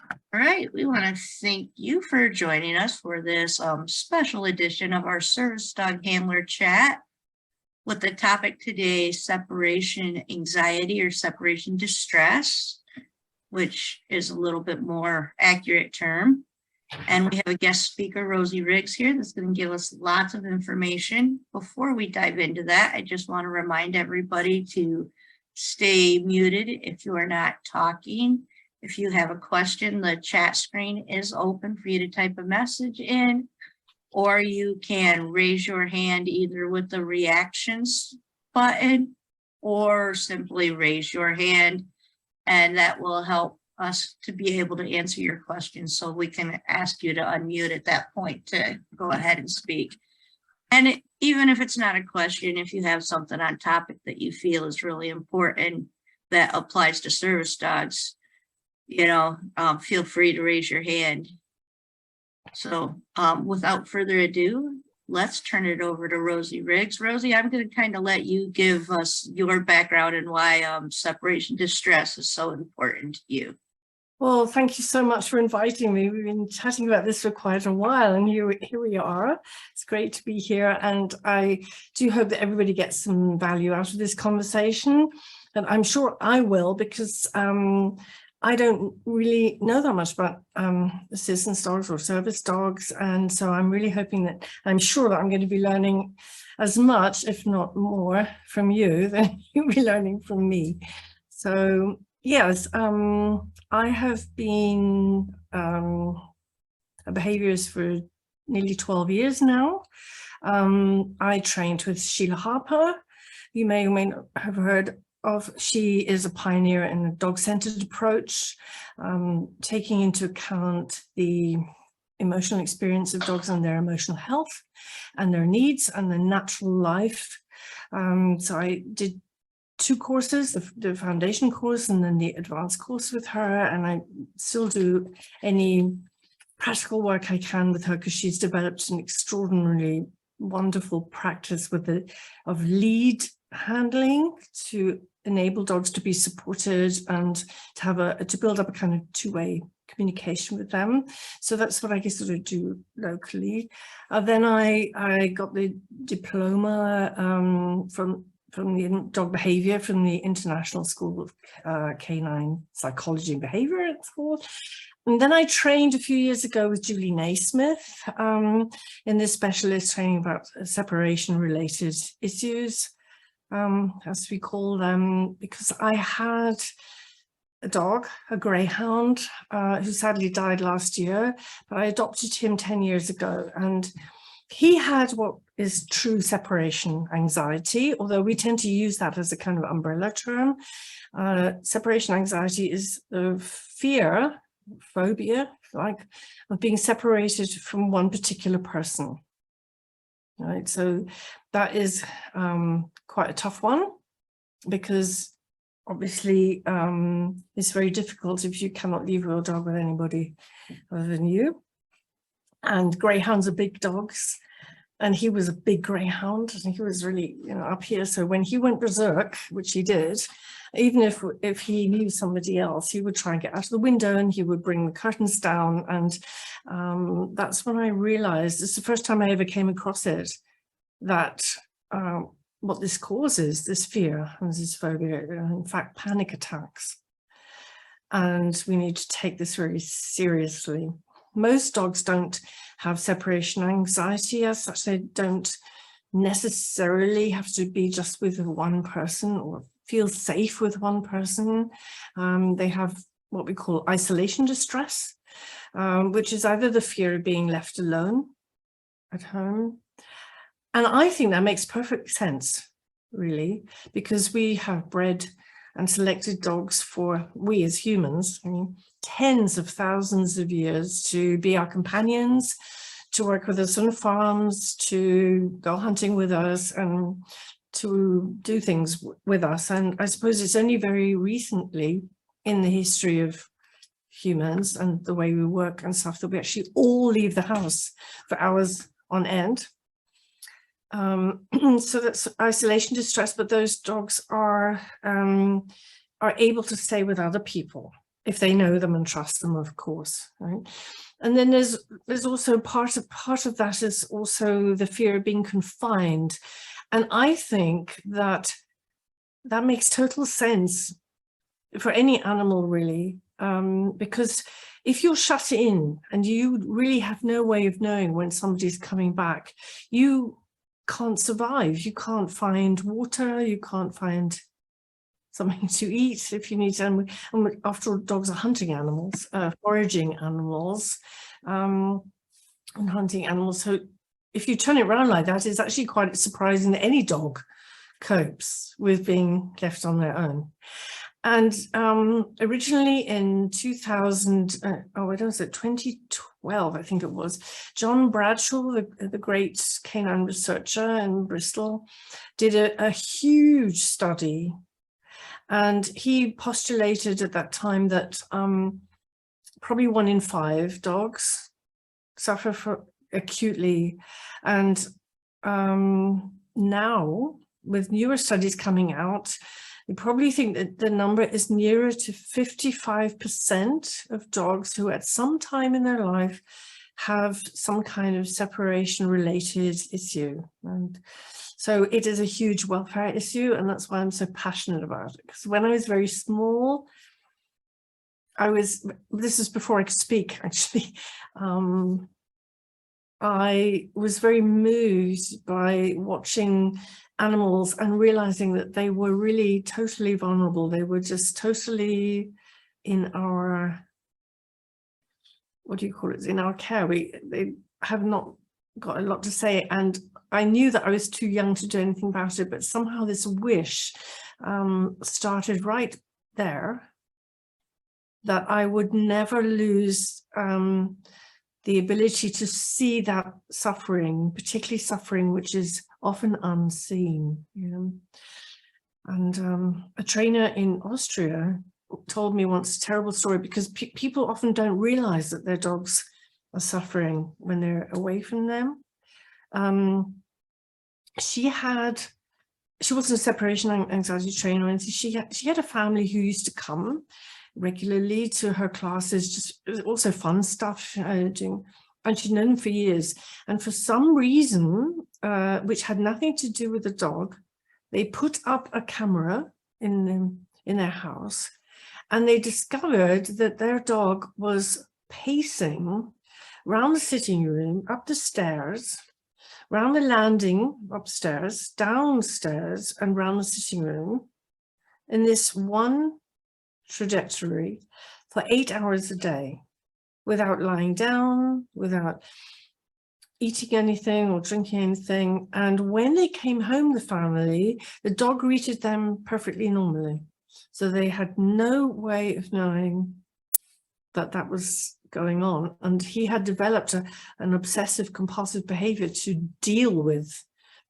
All right, we want to thank you for joining us for this special edition of our Service Dog Handler Chat with the topic today, separation anxiety or separation distress, which is a little bit more accurate term. And we have a guest speaker, Rosee Riggs, here that's going to give us lots of information. Before we dive into that, I just want to remind everybody to stay muted if you are not talking. If you have a question, the chat screen is open for you to type a message in, or you can raise your hand either with the reactions button or simply raise your hand, and that will help us to be able to answer your questions. So we can ask you to unmute at that point to go ahead and speak. And even if it's not a question, if you have something on topic that you feel is really important that applies to service dogs, feel free to raise your hand. So without further ado, let's turn it over to Rosee Riggs. Rosee, I'm going to kind of let you give us your background and why separation distress is so important to you. Well, thank you so much for inviting me. We've been chatting about this for quite a while, and here we are. It's great to be here, and I do hope that everybody gets some value out of this conversation, and I'm sure I will, because I don't really know that much about assistance dogs or service dogs, and so I'm really hoping that I'm sure that I'm going to be learning as much, if not more, from you than you'll be learning from me. So yes, I have been a behaviorist for nearly 12 years now. I trained with Sheila Harper. You may or may not have heard of. She is a pioneer in a dog-centered approach, taking into account the emotional experience of dogs and their emotional health and their needs and their natural life. So I did 2 courses, the foundation course and then the advanced course with her, and I still do any practical work I can with her because she's developed an extraordinarily wonderful practice of lead handling to enable dogs to be supported and to build up a kind of 2-way communication with them. So that's what I guess sort of do locally. Then I got the diploma from the dog behavior from the International School of Canine Psychology and Behavior, it's called. And then I trained a few years ago with Julie Naismith in this specialist training about separation related issues, as we call them, because I had a dog, a greyhound, who sadly died last year, but I adopted him 10 years ago, and he had what is true separation anxiety, although we tend to use that as a kind of umbrella term. Separation anxiety is the fear, phobia, like, of being separated from one particular person. Right, so that is quite a tough one, because obviously it's very difficult if you cannot leave your dog with anybody other than you. And greyhounds are big dogs, and he was a big greyhound, and he was really, up here. So when he went berserk, which he did, even if he knew somebody else, he would try and get out of the window, and he would bring the curtains down. And that's when I realized, it's the first time I ever came across it, that what this causes, this fear and this phobia, in fact, panic attacks. And we need to take this very seriously. Most dogs don't have separation anxiety as such. They don't necessarily have to be just with one person or feel safe with one person. They have what we call isolation distress, which is either the fear of being left alone at home. And I think that makes perfect sense, really, because we have bred and selected dogs we as humans, tens of thousands of years, to be our companions, to work with us on farms, to go hunting with us, and to do things with us. And I suppose it's only very recently in the history of humans and the way we work and stuff that we actually all leave the house for hours on end. So that's isolation distress, but those dogs are able to stay with other people. if they know them and trust them, of course, right? And then there's also part of that is also the fear of being confined. And I think that makes total sense for any animal, really, because if you're shut in and you really have no way of knowing when somebody's coming back, you can't survive. You can't find water, you can't find something to eat if you need to. And after all, dogs are hunting animals, foraging animals, and hunting animals. So if you turn it around like that, it's actually quite surprising that any dog copes with being left on their own. And originally in 2012, I think it was, John Bradshaw, the great canine researcher in Bristol, did a huge study. And he postulated at that time that probably 1 in 5 dogs suffer acutely. And now, with newer studies coming out, you probably think that the number is nearer to 55% of dogs who at some time in their life have some kind of separation related issue. And so it is a huge welfare issue, and that's why I'm so passionate about it. Because when I was very small, this is before I could speak, actually, I was very moved by watching animals and realizing that they were really totally vulnerable. They were just totally in our, what do you call it, in our care. They have not got a lot to say, and I knew that I was too young to do anything about it, but somehow this wish started right there, that I would never lose the ability to see that suffering, particularly suffering which is often unseen. You know? And a trainer in Austria told me once a terrible story, because people often don't realize that their dogs are suffering when they're away from them. She wasn't a separation anxiety trainer or anything. She had a family who used to come regularly to her classes, just also fun stuff doing, and she'd known them for years. And for some reason, which had nothing to do with the dog, they put up a camera in their house, and they discovered that their dog was pacing round the sitting room, up the stairs, round the landing upstairs, downstairs, and round the sitting room in this one trajectory for 8 hours a day, without lying down, without eating anything or drinking anything. And when they came home, the family, the dog greeted them perfectly normally. So they had no way of knowing that that was going on. And he had developed an obsessive compulsive behavior to deal with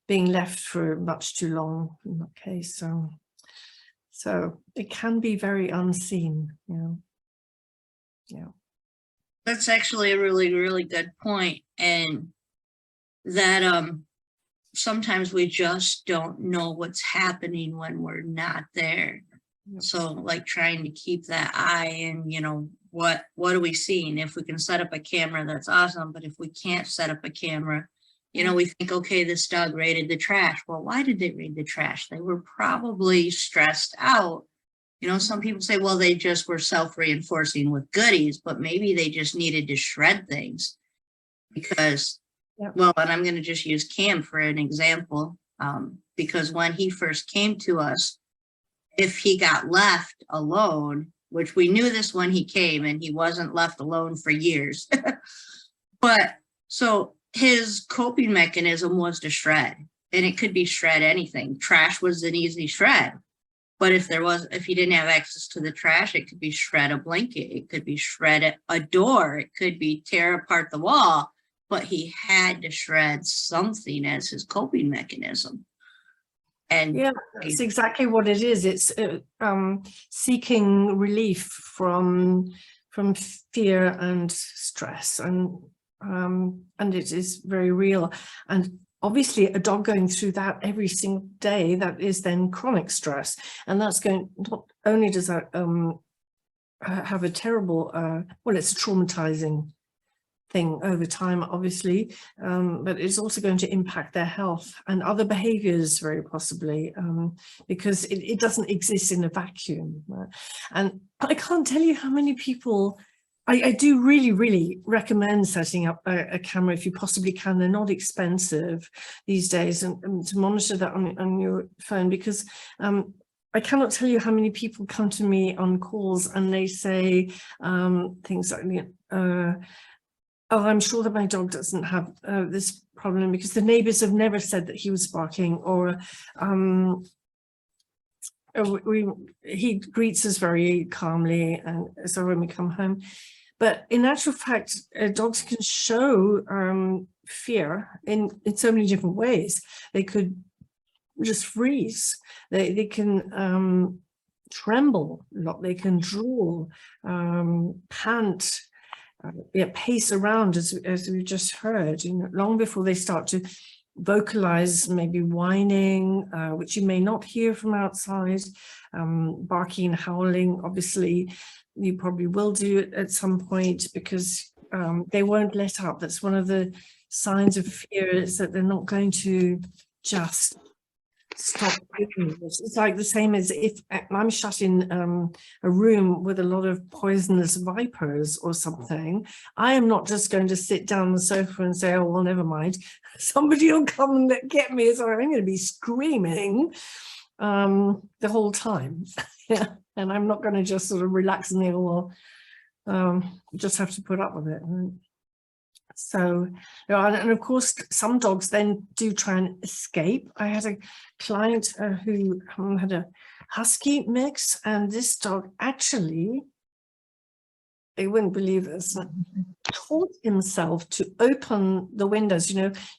being left for much too long in that case. So it can be very unseen, you know. Yeah. That's actually a really, really good point. And that sometimes we just don't know what's happening when we're not there. Yep. So like trying to keep that eye in, you know, what are we seeing? If we can set up a camera, that's awesome. But if we can't set up a camera, you know, we think, okay, this dog raided the trash. Well, why did they raid the trash? They were probably stressed out. You know, some people say, well, they just were self-reinforcing with goodies, but maybe they just needed to shred things because, well, and I'm going to just use Cam for an example, because when he first came to us, if he got left alone, which we knew this when he came, and he wasn't left alone for years, but so his coping mechanism was to shred, and it could be shred anything. Trash was an easy shred. But if you didn't have access to the trash, it could be shred a blanket, it could be shred a door, it could be tear apart the wall, but he had to shred something as his coping mechanism. And yeah, that's exactly what it is. It's seeking relief from fear and stress, and it is very real. And obviously, a dog going through that every single day, that is then chronic stress. And that's going, not only does that have a terrible, well, it's a traumatizing thing over time, obviously, but it's also going to impact their health and other behaviors very possibly, because it doesn't exist in a vacuum. Right? And I can't tell you how many people, I do really recommend setting up a camera if you possibly can. They're not expensive these days, and to monitor that on your phone, because I cannot tell you how many people come to me on calls and they say things like, oh, I'm sure that my dog doesn't have this problem because the neighbors have never said that he was barking, or he greets us very calmly, and so when we come home. But in actual fact, dogs can show fear in so many different ways. They could just freeze. They can tremble a lot. They can drool, pant, pace around, as we just heard, long before they start to vocalize, maybe whining, which you may not hear from outside, barking, howling. Obviously, you probably will do it at some point because they won't let up. That's one of the signs of fear, is that they're not going to just stop doing this. It's like the same as if I'm shut in a room with a lot of poisonous vipers or something. I am not just going to sit down on the sofa and say, oh, well, never mind. Somebody will come and get me. So I'm going to be screaming the whole time. Yeah. And I'm not going to just sort of relax and think, oh, well, just have to put up with it. Right? So, and of course, some dogs then do try and escape. I had a client who had a husky mix, and this dog actually, they wouldn't believe this, taught himself to open the windows.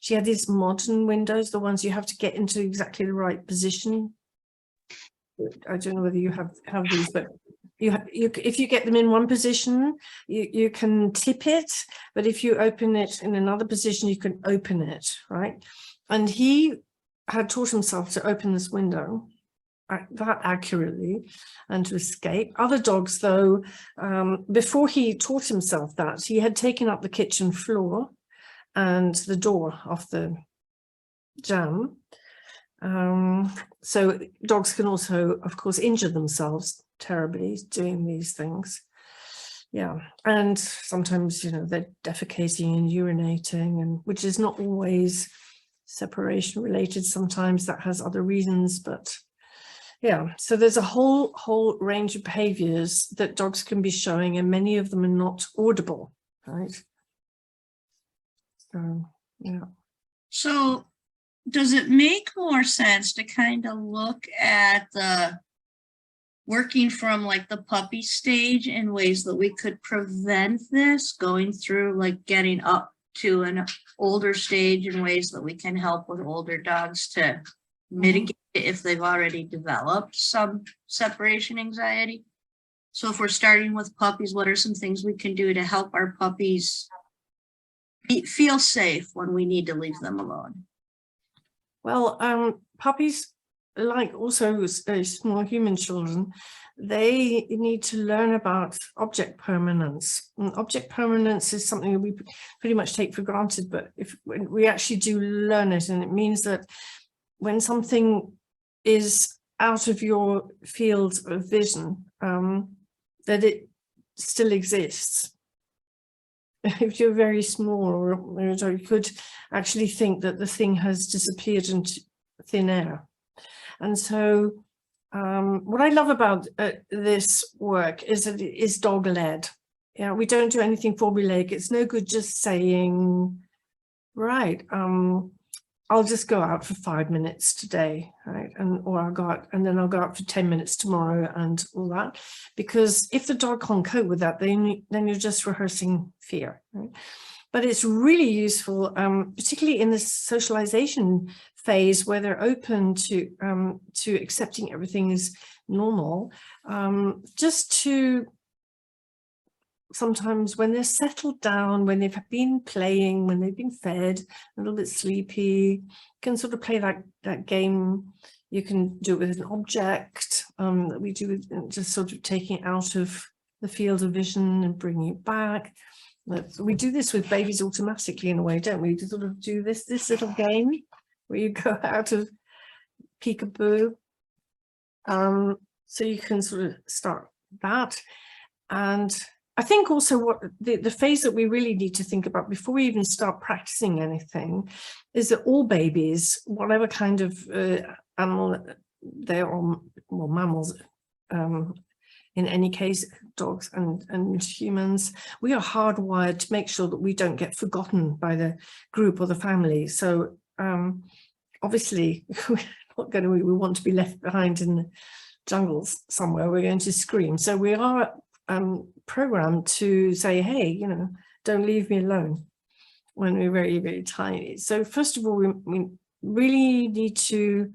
She had these modern windows, the ones you have to get into exactly the right position. I don't know whether you have these, but if you get them in one position, you can tip it, but if you open it in another position, you can open it, right? And he had taught himself to open this window that accurately and to escape. Other dogs, though, before he taught himself that, he had taken up the kitchen floor and the door off the jamb. So dogs can also, of course, injure themselves terribly doing these things. Yeah, and sometimes, they're defecating and urinating, and which is not always separation related. Sometimes that has other reasons, but yeah. So there's a whole range of behaviors that dogs can be showing, and many of them are not audible, right? So, yeah. So does it make more sense to kind of look at the working from like the puppy stage in ways that we could prevent this, going through like getting up to an older stage in ways that we can help with older dogs to mitigate it if they've already developed some separation anxiety? So if we're starting with puppies, what are some things we can do to help our puppies feel safe when we need to leave them alone? Well, puppies, like also small human children, they need to learn about object permanence. And object permanence is something that we pretty much take for granted, but if we actually do learn it, and it means that when something is out of your field of vision, that it still exists. If you're very small, or you could actually think that the thing has disappeared into thin air. And so what I love about this work is that it is dog-led. We don't do anything formulaic. It's no good just saying, right, I'll just go out for 5 minutes today, right? Or I'll go out, and then I'll go out for 10 minutes tomorrow and all that. Because if the dog can't cope with that, then you're just rehearsing fear, right? But it's really useful, particularly in this socialization phase where they're open to accepting everything is normal, just to sometimes when they're settled down, when they've been playing, when they've been fed, a little bit sleepy, you can sort of play that game. You can do it with an object that we do with just sort of taking it out of the field of vision and bringing it back. We do this with babies automatically in a way, don't we? We sort of do this little game where you go out of peekaboo. So you can sort of start that. And I think also what the phase that we really need to think about before we even start practicing anything is that all babies, whatever kind of animal they're on, well, mammals, in any case, dogs and humans, we are hardwired to make sure that we don't get forgotten by the group or the family. So obviously, we're not going to, we want to be left behind in the jungles somewhere. We're going to scream. So we are programmed to say, hey, you know, don't leave me alone when we're very, very tiny. So first of all, we really need to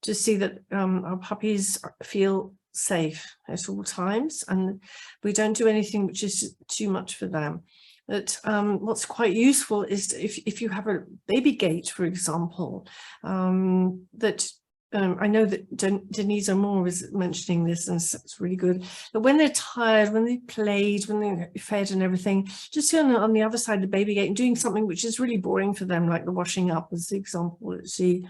see that our puppies feel safe at all times, and we don't do anything which is too much for them. But what's quite useful is if you have a baby gate, for example, that I know that Denise Moore was mentioning this, and it's really good, that when they're tired, when they played, when they're fed and everything, just on the other side of the baby gate and doing something which is really boring for them, like the washing up was the example that she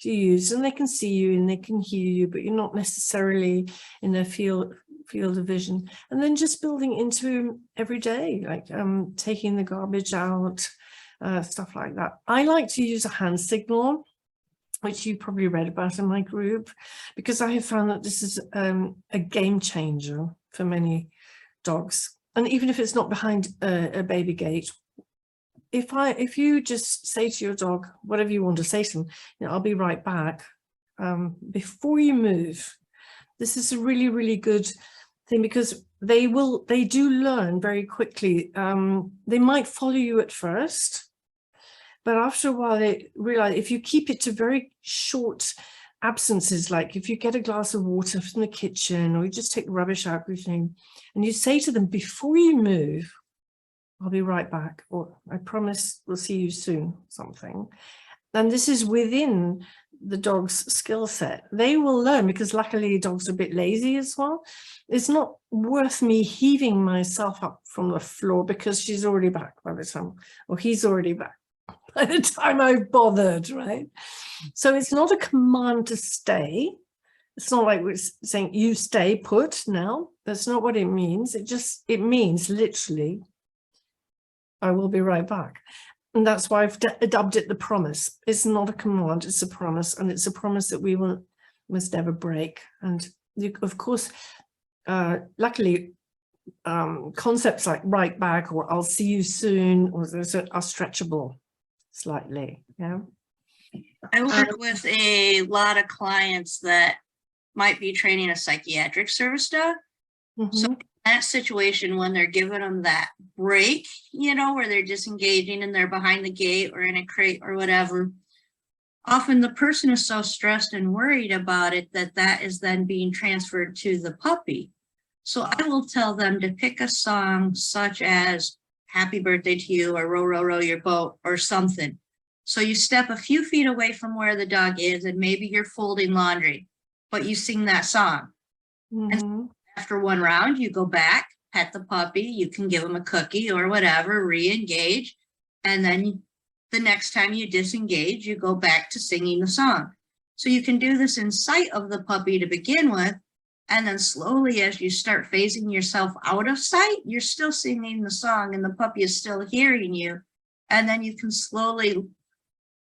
used, and they can see you and they can hear you, but you're not necessarily in their field of vision. And then just building into every day, like taking the garbage out, stuff like that. I like to use a hand signal, which you probably read about in my group, because I have found that this is a game changer for many dogs. And even if it's not behind a baby gate, if you just say to your dog, whatever you want to say to them, you know, I'll be right back, before you move, this is a really, really good thing, because they do learn very quickly. They might follow you at first, but after a while, they realize if you keep it to very short absences, like if you get a glass of water from the kitchen, or you just take the rubbish out, everything, and you say to them, before you move, I'll be right back, or I promise we'll see you soon, something. And this is within the dog's skill set. They will learn, because luckily dogs are a bit lazy as well. It's not worth me heaving myself up from the floor because she's already back by the time, or he's already back by the time I've bothered, right? So it's not a command to stay. It's not like we're saying you stay put now. That's not what it means. It means literally, I will be right back. And that's why I've dubbed it the promise. It's not a command, it's a promise. And it's a promise that we must never break. And you, of course, luckily, concepts like right back or I'll see you soon or are stretchable slightly. Yeah. I work with a lot of clients that might be training a psychiatric service dog. So in that situation, when they're giving them that break, you know, where they're disengaging and they're behind the gate or in a crate or whatever, often the person is so stressed and worried about it that is then being transferred to the puppy. So I will tell them to pick a song such as Happy Birthday to You or Row, Row, Row Your Boat or something. So you step a few feet away from where the dog is and maybe you're folding laundry, but you sing that song. And after one round, you go back, pet the puppy, you can give them a cookie or whatever, re-engage. And then the next time you disengage, you go back to singing the song. So you can do this in sight of the puppy to begin with. And then slowly, as you start phasing yourself out of sight, you're still singing the song and the puppy is still hearing you. And then you can slowly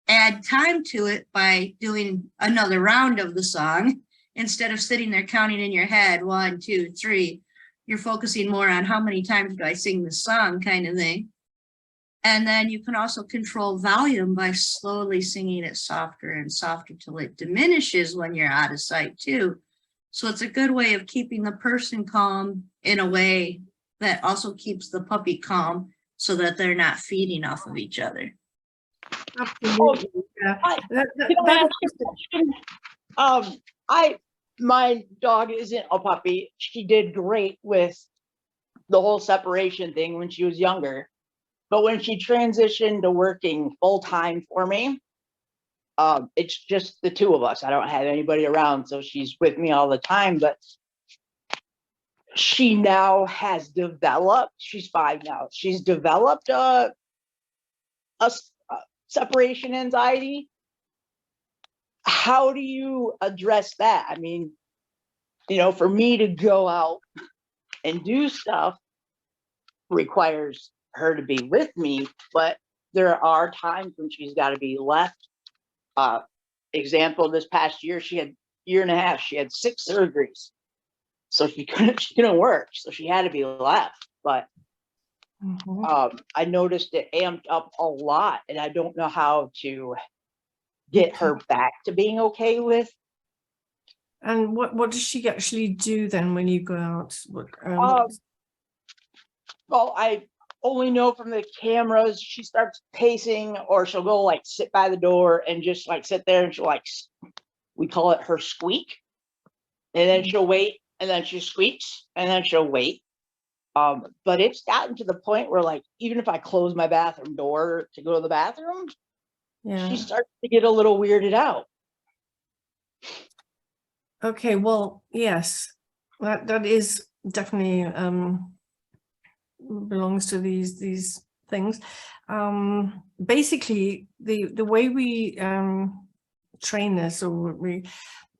add time to it by doing another round of the song. Instead of sitting there counting in your head, 1, 2, 3, you're focusing more on how many times do I sing the song kind of thing. And then you can also control volume by slowly singing it softer and softer till it diminishes when you're out of sight too. So it's a good way of keeping the person calm in a way that also keeps the puppy calm so that they're not feeding off of each other. Absolutely. My dog isn't a puppy. She did great with the whole separation thing when she was younger. But when she transitioned to working full-time for me, it's just the two of us. I don't have anybody around, so she's with me all the time. But she now has developed, she's 5 now, she's developed a separation anxiety. How do you address that? I mean, you know, for me to go out and do stuff requires her to be with me, but there are times when she's got to be left. Example, this past year, she had year and a half, she had 6 surgeries. So she couldn't work. So she had to be left. But I noticed it amped up a lot, and I don't know how to get her back to being okay with. And what does she actually do then when you go out? Well, I only know from the cameras, she starts pacing, or she'll go like sit by the door and just like sit there, and she'll like, we call it her squeak. And then she'll wait, and then she squeaks, and then she'll wait. But it's gotten to the point where, like, even if I close my bathroom door to go to the bathroom, she starts to get a little weirded out. Okay, well, yes, that is definitely belongs to these things. Basically, the way we train this, or we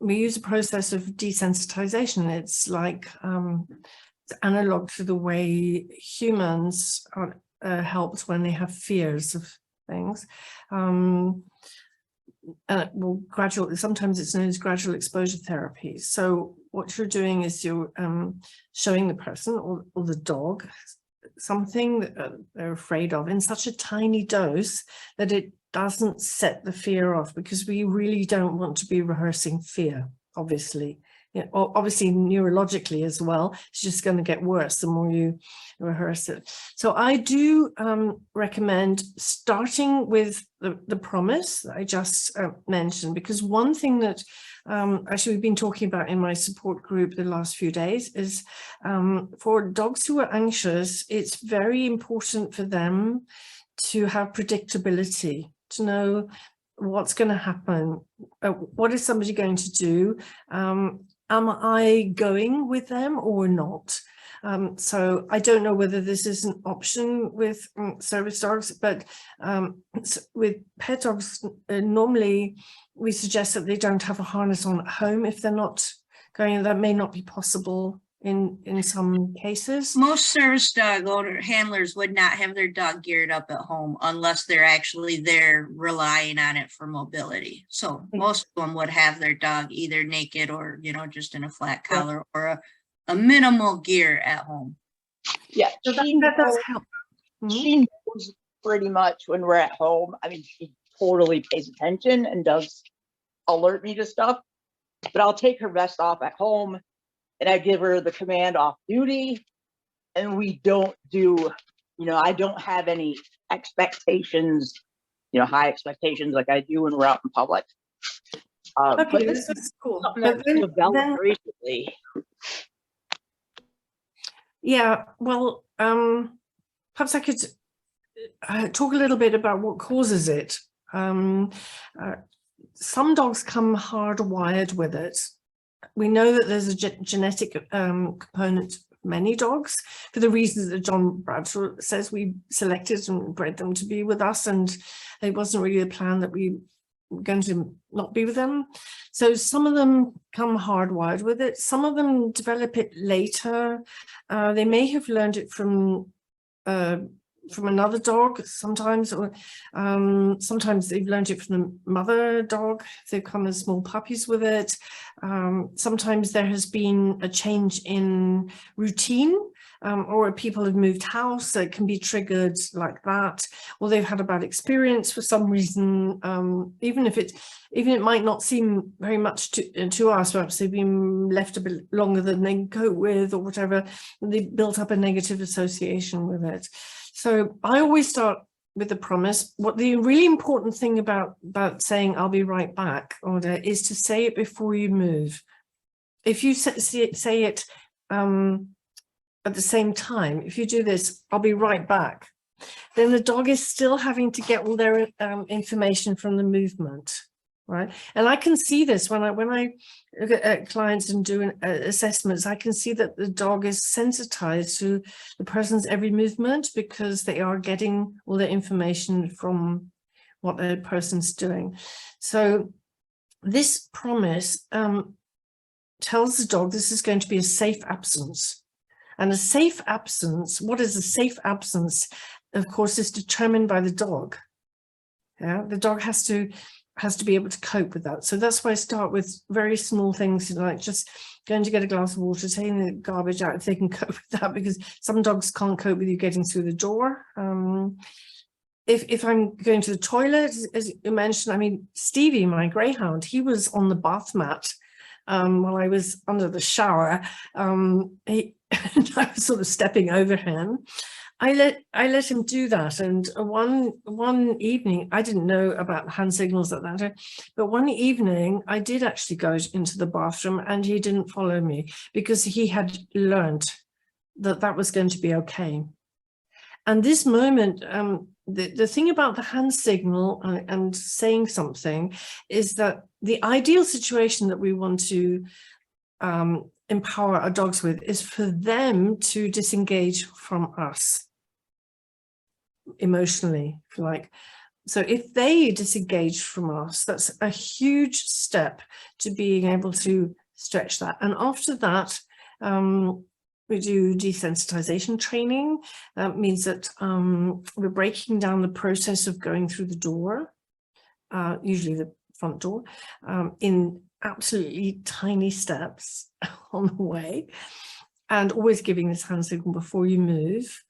use a process of desensitization. It's like it's analog to the way humans are helped when they have fears of things. Well, sometimes it's known as gradual exposure therapy. So what you're doing is you're showing the person or the dog something that they're afraid of in such a tiny dose that it doesn't set the fear off, because we really don't want to be rehearsing fear, obviously. You know, obviously neurologically as well, it's just going to get worse the more you rehearse it. So I do recommend starting with the promise that I just mentioned, because one thing that actually we've been talking about in my support group the last few days is for dogs who are anxious, it's very important for them to have predictability, to know what's going to happen. What is somebody going to do? Am I going with them or not? So I don't know whether this is an option with service dogs, but with pet dogs, normally we suggest that they don't have a harness on at home if they're not going. That may not be possible in some cases. Most service dog owner handlers would not have their dog geared up at home unless they're actually there relying on it for mobility. So most of them would have their dog either naked or, you know, just in a flat collar or a minimal gear at home. Yeah, so that does help. She knows pretty much when we're at home. I mean, she totally pays attention and does alert me to stuff, but I'll take her vest off at home and I give her the command off duty, and we don't do, you know, I don't have any expectations, you know, high expectations like I do when we're out in public. Okay, but this is cool. something that's developed recently. Yeah, well, perhaps I could talk a little bit about what causes it. Some dogs come hardwired with it. We know that there's a genetic component of many dogs for the reasons that John Bradshaw says we selected and bred them to be with us, and it wasn't really a plan that we were going to not be with them. So some of them come hardwired with it. Some of them develop it later. They may have learned it from another dog sometimes, or sometimes they've learned it from the mother dog. They've come as small puppies with it. Sometimes there has been a change in routine, or people have moved house, so it can be triggered like that, or they've had a bad experience for some reason. Even it might not seem very much to us, perhaps they've been left a bit longer than they cope with, or whatever, and they built up a negative association with it. So I always start with the promise. What the really important thing about saying "I'll be right back" order is to say it before you move. If you say it at the same time, if you do this, "I'll be right back," then the dog is still having to get all their information from the movement. right? And I can see this when I look at clients and do assessments. I can see that the dog is sensitized to the person's every movement because they are getting all the information from what the person's doing. So this promise tells the dog this is going to be a safe absence. And a safe absence, what is a safe absence? Of course, is determined by the dog. Yeah, the dog has to be able to cope with that. So that's why I start with very small things, like just going to get a glass of water, taking the garbage out if they can cope with that, because some dogs can't cope with you getting through the door. If I'm going to the toilet, as you mentioned, I mean, Stevie, my greyhound, he was on the bath mat while I was under the shower. I was sort of stepping over him. I let him do that, and one evening, I didn't know about hand signals at that time, but one evening I did actually go into the bathroom and he didn't follow me because he had learned that that was going to be okay. And this moment, the thing about the hand signal and saying something is that the ideal situation that we want to empower our dogs with is for them to disengage from us emotionally, if you like. So if they disengage from us, that's a huge step to being able to stretch that. And after that, we do desensitization training. That means that we're breaking down the process of going through the door, usually the front door, in absolutely tiny steps on the way, and always giving this hand signal before you move.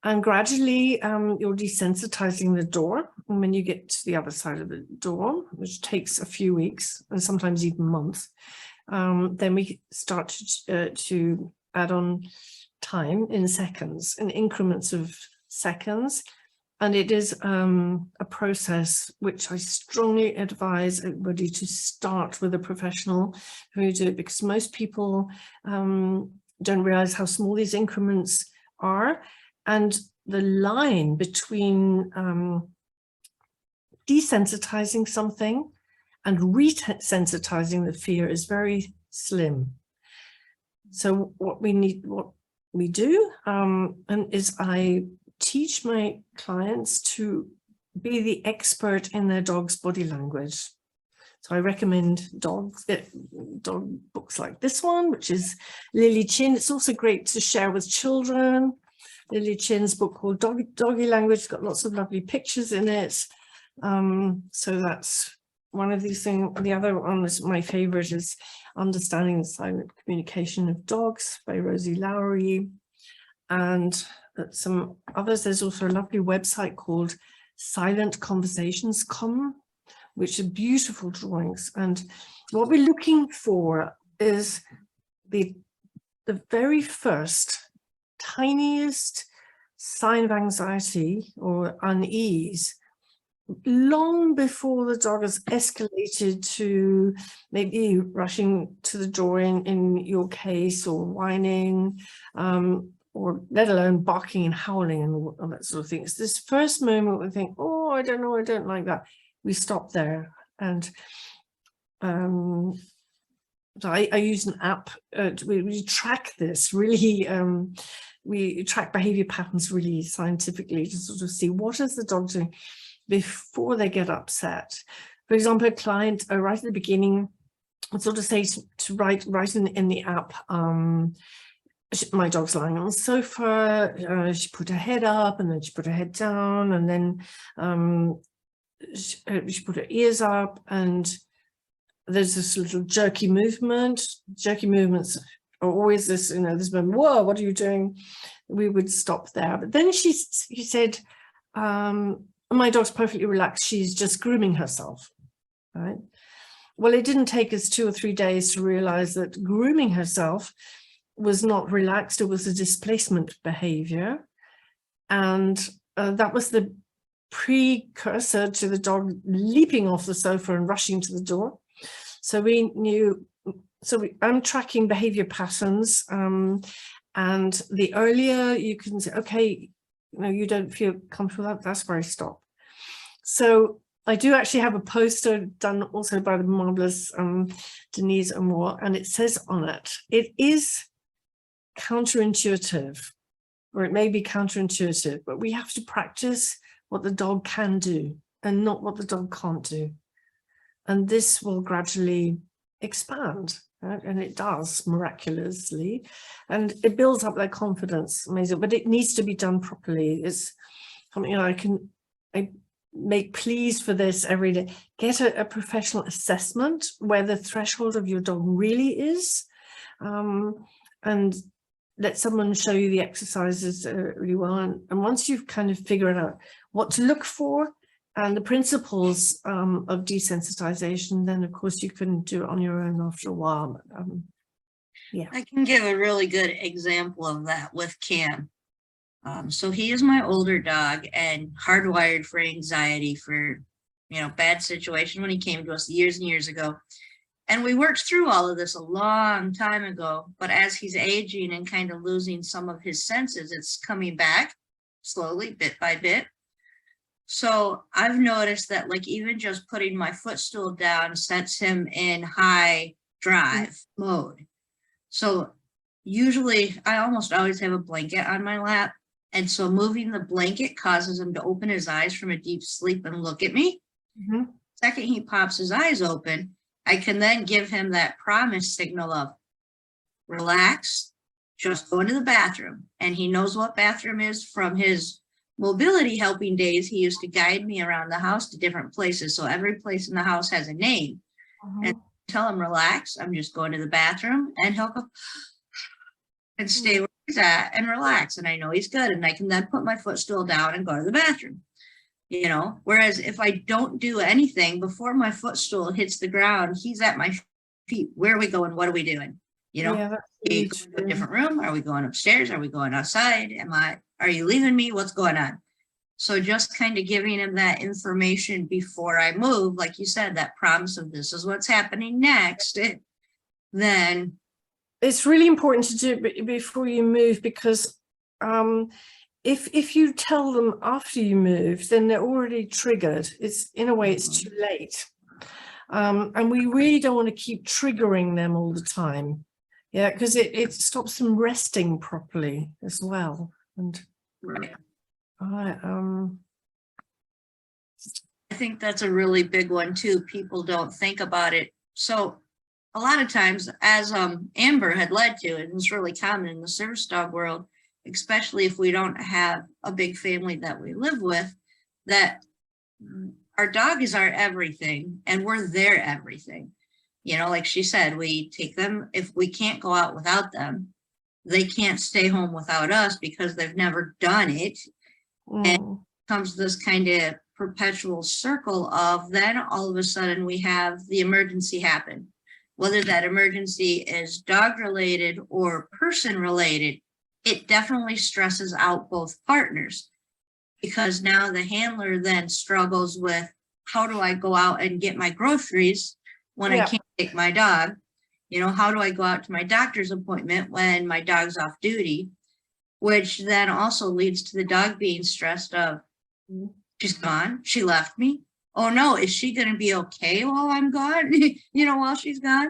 And gradually you're desensitizing the door. And when you get to the other side of the door, which takes a few weeks and sometimes even months, then we start to add on time in seconds, in increments of seconds. And it is a process which I strongly advise everybody to start with a professional who do it, because most people don't realize how small these increments are. And the line between desensitizing something and resensitizing the fear is very slim. So what we do is I teach my clients to be the expert in their dog's body language. So I recommend dog books like this one, which is Lily Chin. It's also great to share with children. Lily Chin's book called Doggy Language. It's got lots of lovely pictures in it. So that's one of these things. The other one is my favorite, is Understanding the Silent Communication of Dogs by Rosee Lowry. And some others. There's also a lovely website called silentconversations.com, which are beautiful drawings. And what we're looking for is the very first tiniest sign of anxiety or unease, long before the dog has escalated to maybe rushing to the door in your case, or whining, or let alone barking and howling and all that sort of thing. It's this first moment we think, oh, I don't know, I don't like that. We stop there. And so I use an app. We track this really. We track behavior patterns really scientifically to sort of see what is the dog doing before they get upset. For example, a client right at the beginning would sort of say to write in the app, my dog's lying on the sofa, she put her head up and then she put her head down, and then she put her ears up, and there's this little jerky movement. Jerky movements are always this, this moment, whoa, what are you doing? We would stop there. But then she said, my dog's perfectly relaxed. She's just grooming herself, right? Well, it didn't take us 2 or 3 days to realize that grooming herself was not relaxed. It was a displacement behavior. And that was the precursor to the dog leaping off the sofa and rushing to the door. So we knew, I'm tracking behavior patterns, and the earlier you can say, okay, you don't feel comfortable, that's where I stop. So I do actually have a poster done also by the marvelous Denise Amore, and it says on it, it is counterintuitive, or it may be counterintuitive, but we have to practice what the dog can do and not what the dog can't do. And this will gradually expand, right? And it does miraculously, and it builds up their confidence. Amazing, but it needs to be done properly. It's something I make pleas for this every day. Get a professional assessment where the threshold of your dog really is, and let someone show you the exercises really well. And once you've kind of figured out what to look for and the principles of desensitization, then of course you can do it on your own after a while. Yeah. I can give a really good example of that with Cam. So he is my older dog and hardwired for anxiety for, bad situation when he came to us years and years ago. And we worked through all of this a long time ago, but as he's aging and kind of losing some of his senses, it's coming back slowly, bit by bit. So I've noticed that like even just putting my footstool down sets him in high drive mode. So usually I almost always have a blanket on my lap. And so moving the blanket causes him to open his eyes from a deep sleep and look at me. Mm-hmm. Second he pops his eyes open, I can then give him that promise signal of relax, just go into the bathroom. And he knows what bathroom is from his mobility helping days. He used to guide me around the house to different places. So every place in the house has a name. And tell him relax, I'm just going to the bathroom, and he'll go and stay where he's at and relax. And I know he's good. And I can then put my footstool down and go to the bathroom. Whereas if I don't do anything before my footstool hits the ground, he's at my feet. Where are we going? What are we doing? Yeah, Are we going to a different room? Are we going upstairs? Are we going outside? Are you leaving me? What's going on? So just kind of giving him that information before I move, like you said, that promise of this is what's happening next. Then it's really important to do it before you move, because if you tell them after you move, then they're already triggered. It's in a way it's too late, and we really don't want to keep triggering them all the time. Yeah, because it stops them resting properly as well. And right. I think that's a really big one too. People don't think about it. So a lot of times, as Amber had led to, and it's really common in the service dog world, especially if we don't have a big family that we live with, that our dog is our everything and we're their everything. Like she said, we take them, if we can't go out without them, they can't stay home without us because they've never done it. And comes this kind of perpetual circle of then all of a sudden we have the emergency happen. Whether that emergency is dog related or person related, it definitely stresses out both partners, because now the handler then struggles with, how do I go out and get my groceries when I can't take my dog? How do I go out to my doctor's appointment when my dog's off duty? Which then also leads to the dog being stressed of, she's gone, she left me. Oh no, is she going to be okay while I'm gone? While she's gone?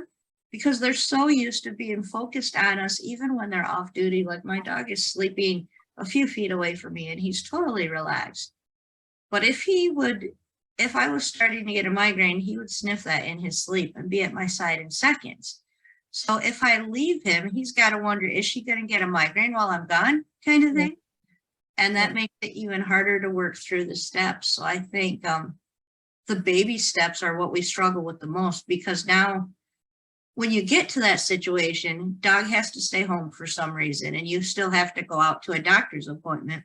Because they're so used to being focused on us, even when they're off duty. Like my dog is sleeping a few feet away from me and he's totally relaxed. But if I was starting to get a migraine, he would sniff that in his sleep and be at my side in seconds. So if I leave him, he's got to wonder, is she going to get a migraine while I'm gone, kind of thing? And that makes it even harder to work through the steps. So I think the baby steps are what we struggle with the most, because now when you get to that situation, dog has to stay home for some reason, and you still have to go out to a doctor's appointment.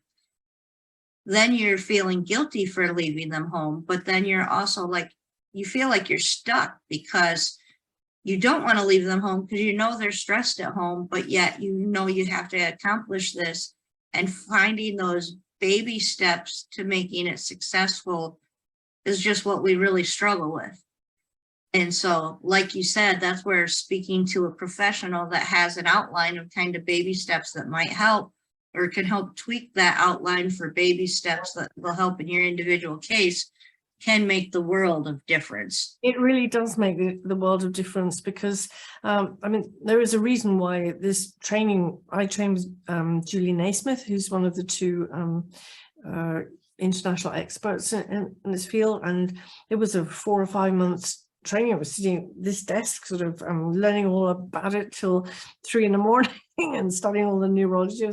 Then you're feeling guilty for leaving them home, but then you're also like, you feel like you're stuck because you don't want to leave them home because they're stressed at home, but yet you have to accomplish this, and finding those baby steps to making it successful is just what we really struggle with. And so, like you said, that's where speaking to a professional that has an outline of kind of baby steps that might help, or can help tweak that outline for baby steps that will help in your individual case, can make the world of difference. It really does make the world of difference, because I mean, there is a reason why this training, I trained with Julie Naismith, who's one of the two international experts in this field, and it was a 4 or 5 months training. I was sitting at this desk sort of learning all about it till 3 in the morning and studying all the neurology.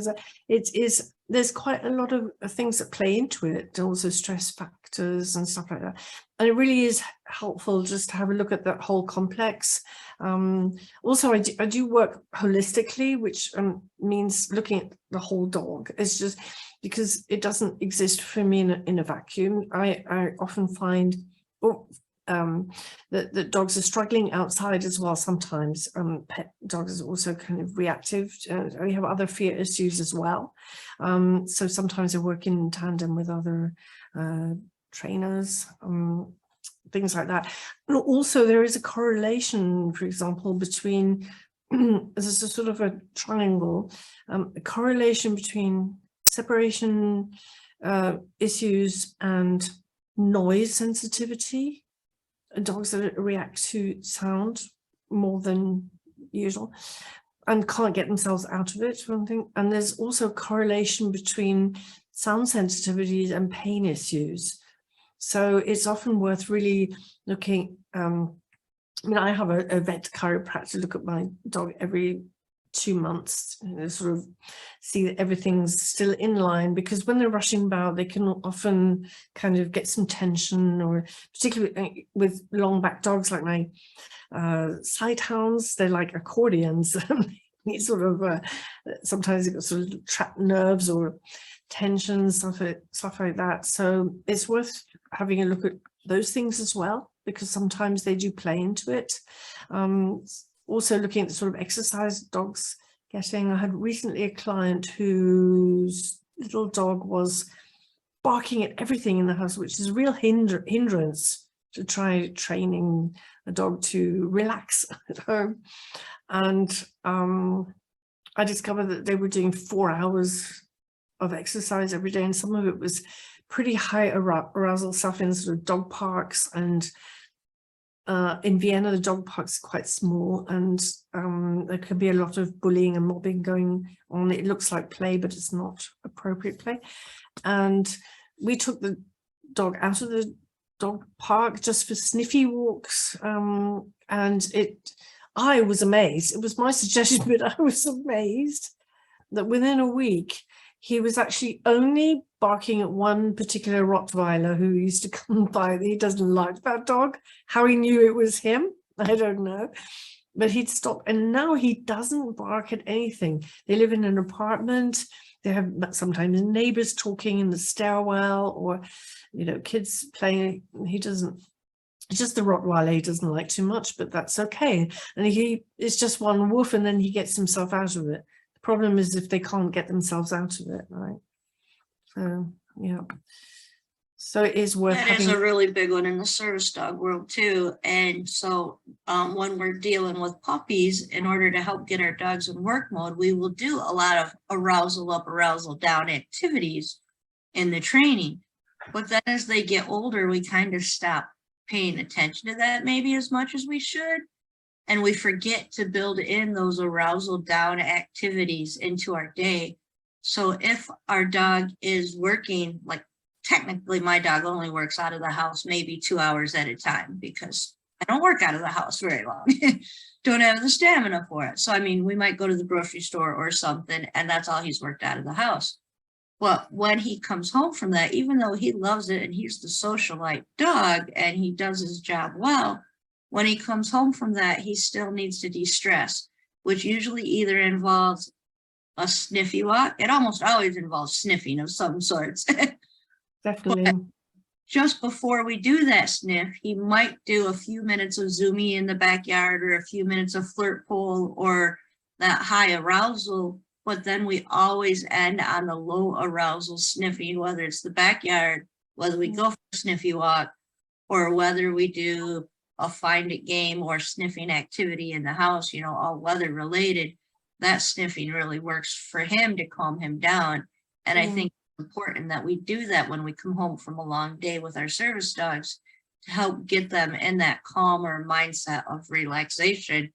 There's quite a lot of things that play into it, also stress factors and stuff like that. And it really is helpful just to have a look at that whole complex. Also, I do work holistically, which means looking at the whole dog. It's just because it doesn't exist for me in a vacuum. I often find that dogs are struggling outside as well. Sometimes pet dogs are also kind of reactive. We have other fear issues as well. So sometimes I work in tandem with other trainers, things like that. And also there is a correlation, for example, between, there's a sort of a triangle, a correlation between separation issues and noise sensitivity. Dogs that react to sound more than usual and can't get themselves out of it, one thing. And there's also correlation between sound sensitivities and pain issues. So it's often worth really looking. I mean, I have a vet chiropractor look at my dog every 2 months, sort of see that everything's still in line, because when they're rushing about, they can often kind of get some tension, or particularly with long back dogs like my sight hounds, they're like accordions. They sort of sometimes they've got sort of trapped nerves or tension, stuff like that. So it's worth having a look at those things as well, because sometimes they do play into it. Also looking at the sort of exercise dogs getting. I had recently a client whose little dog was barking at everything in the house, which is a real hindrance to try training a dog to relax at home. And I discovered that they were doing 4 hours of exercise every day, and some of it was pretty high arousal stuff in sort of dog parks. And in Vienna, the dog park's quite small, and there can be a lot of bullying and mobbing going on. It looks like play, but it's not appropriate play. And we took the dog out of the dog park just for sniffy walks. And I was amazed. It was my suggestion, but I was amazed that within a week, he was actually only barking at one particular Rottweiler who used to come by. He doesn't like that dog. How he knew it was him, I don't know. But he'd stop, and now he doesn't bark at anything. They live in an apartment. They have sometimes neighbors talking in the stairwell, or, you know, kids playing. He doesn't. It's just the Rottweiler he doesn't like too much, but that's okay. And it's just one woof, and then he gets himself out of it. The problem is if they can't get themselves out of it, right? So, yeah. So it is worth having. That is a really big one in the service dog world too. And so when we're dealing with puppies, in order to help get our dogs in work mode, we will do a lot of arousal up, arousal down activities in the training. But then as they get older, we kind of stop paying attention to that maybe as much as we should. And we forget to build in those arousal down activities into our day. So if our dog is working, like technically my dog only works out of the house maybe 2 hours at a time, because I don't work out of the house very long. Don't have the stamina for it. So, I mean, we might go to the grocery store or something, and that's all he's worked out of the house. But when he comes home from that, even though he loves it and he's the socialite dog and he does his job well, when he comes home from that, he still needs to de-stress, which usually either involves a sniffy walk. It almost always involves sniffing of some sorts. Definitely. But just before we do that sniff, he might do a few minutes of zoomy in the backyard, or a few minutes of flirt pole, or that high arousal. But then we always end on the low arousal sniffing, whether it's the backyard, whether we go for a sniffy walk, or whether we do a find it game or sniffing activity in the house, you know, all weather related. That sniffing really works for him to calm him down. And I think important that we do that when we come home from a long day with our service dogs to help get them in that calmer mindset of relaxation.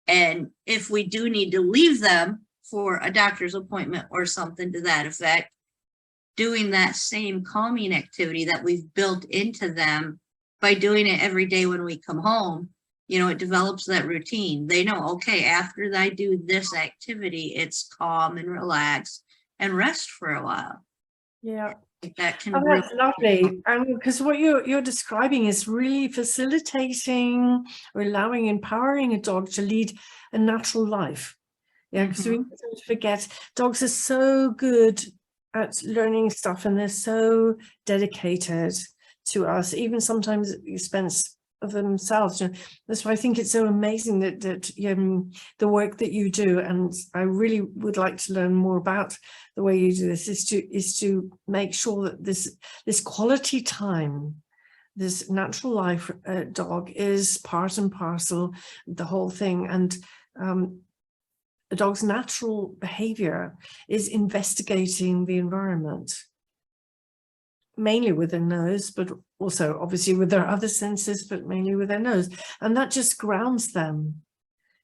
And if we do need to leave them for a doctor's appointment or something to that effect, doing that same calming activity that we've built into them by doing it every day when we come home, you know, it develops that routine. They know, okay, after I do this activity, it's calm and relax and rest for a while. Yeah. That can Oh, really, that's lovely. Because what you're describing is really facilitating or allowing, empowering a dog to lead a natural life. Yeah, because we don't forget, dogs are so good at learning stuff, and they're so dedicated to us, even sometimes at the expense of themselves. You know, that's why I think it's so amazing that the work that you do, and I really would like to learn more about the way you do this, is to make sure that this quality time, this natural life dog, is part and parcel of the whole thing. And a dog's natural behavior is investigating the environment, mainly with their nose, but also obviously with their other senses, but mainly with their nose. And that just grounds them.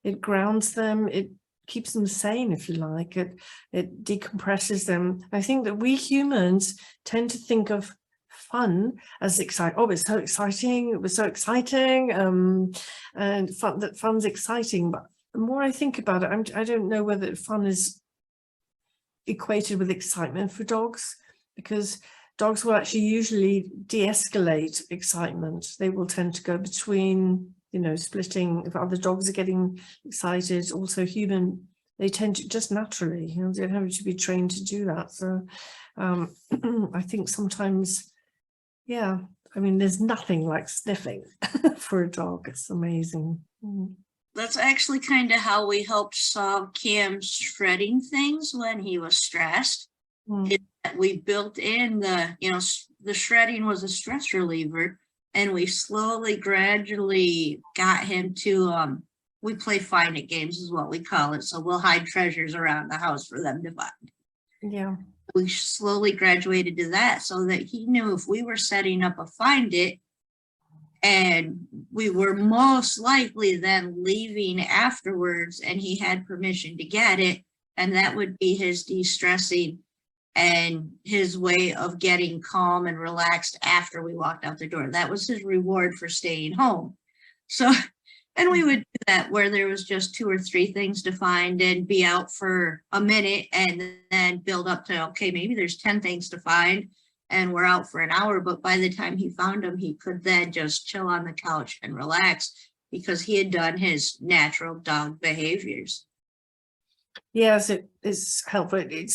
It grounds them. It keeps them sane, if you like. It decompresses them. I think that we humans tend to think of fun as exciting. Oh, it's so exciting. It was so exciting. And fun's exciting. But the more I think about it, I don't know whether fun is equated with excitement for dogs, because dogs will actually usually de-escalate excitement. They will tend to go between, you know, splitting. If other dogs are getting excited, also human, they tend to just naturally, you know, they don't have to be trained to do that. So I think sometimes, yeah, I mean, there's nothing like sniffing for a dog. It's amazing. that's actually kind of how we helped solve Cam's shredding things when he was stressed. We built in the, you know, the shredding was a stress reliever, and we slowly, gradually got him to, we play find it games is what we call it. So we'll hide treasures around the house for them to find. Yeah. We slowly graduated to that so that he knew if we were setting up a find it, and we were most likely then leaving afterwards, and he had permission to get it, and that would be his de-stressing and his way of getting calm and relaxed after we walked out the door. That was his reward for staying home. So, and we would do that where there was just 2 or 3 things to find and be out for a minute, and then build up to, okay, maybe there's 10 things to find and we're out for an hour. But by the time he found them, he could then just chill on the couch and relax because he had done his natural dog behaviors. Yes, it is helpful. It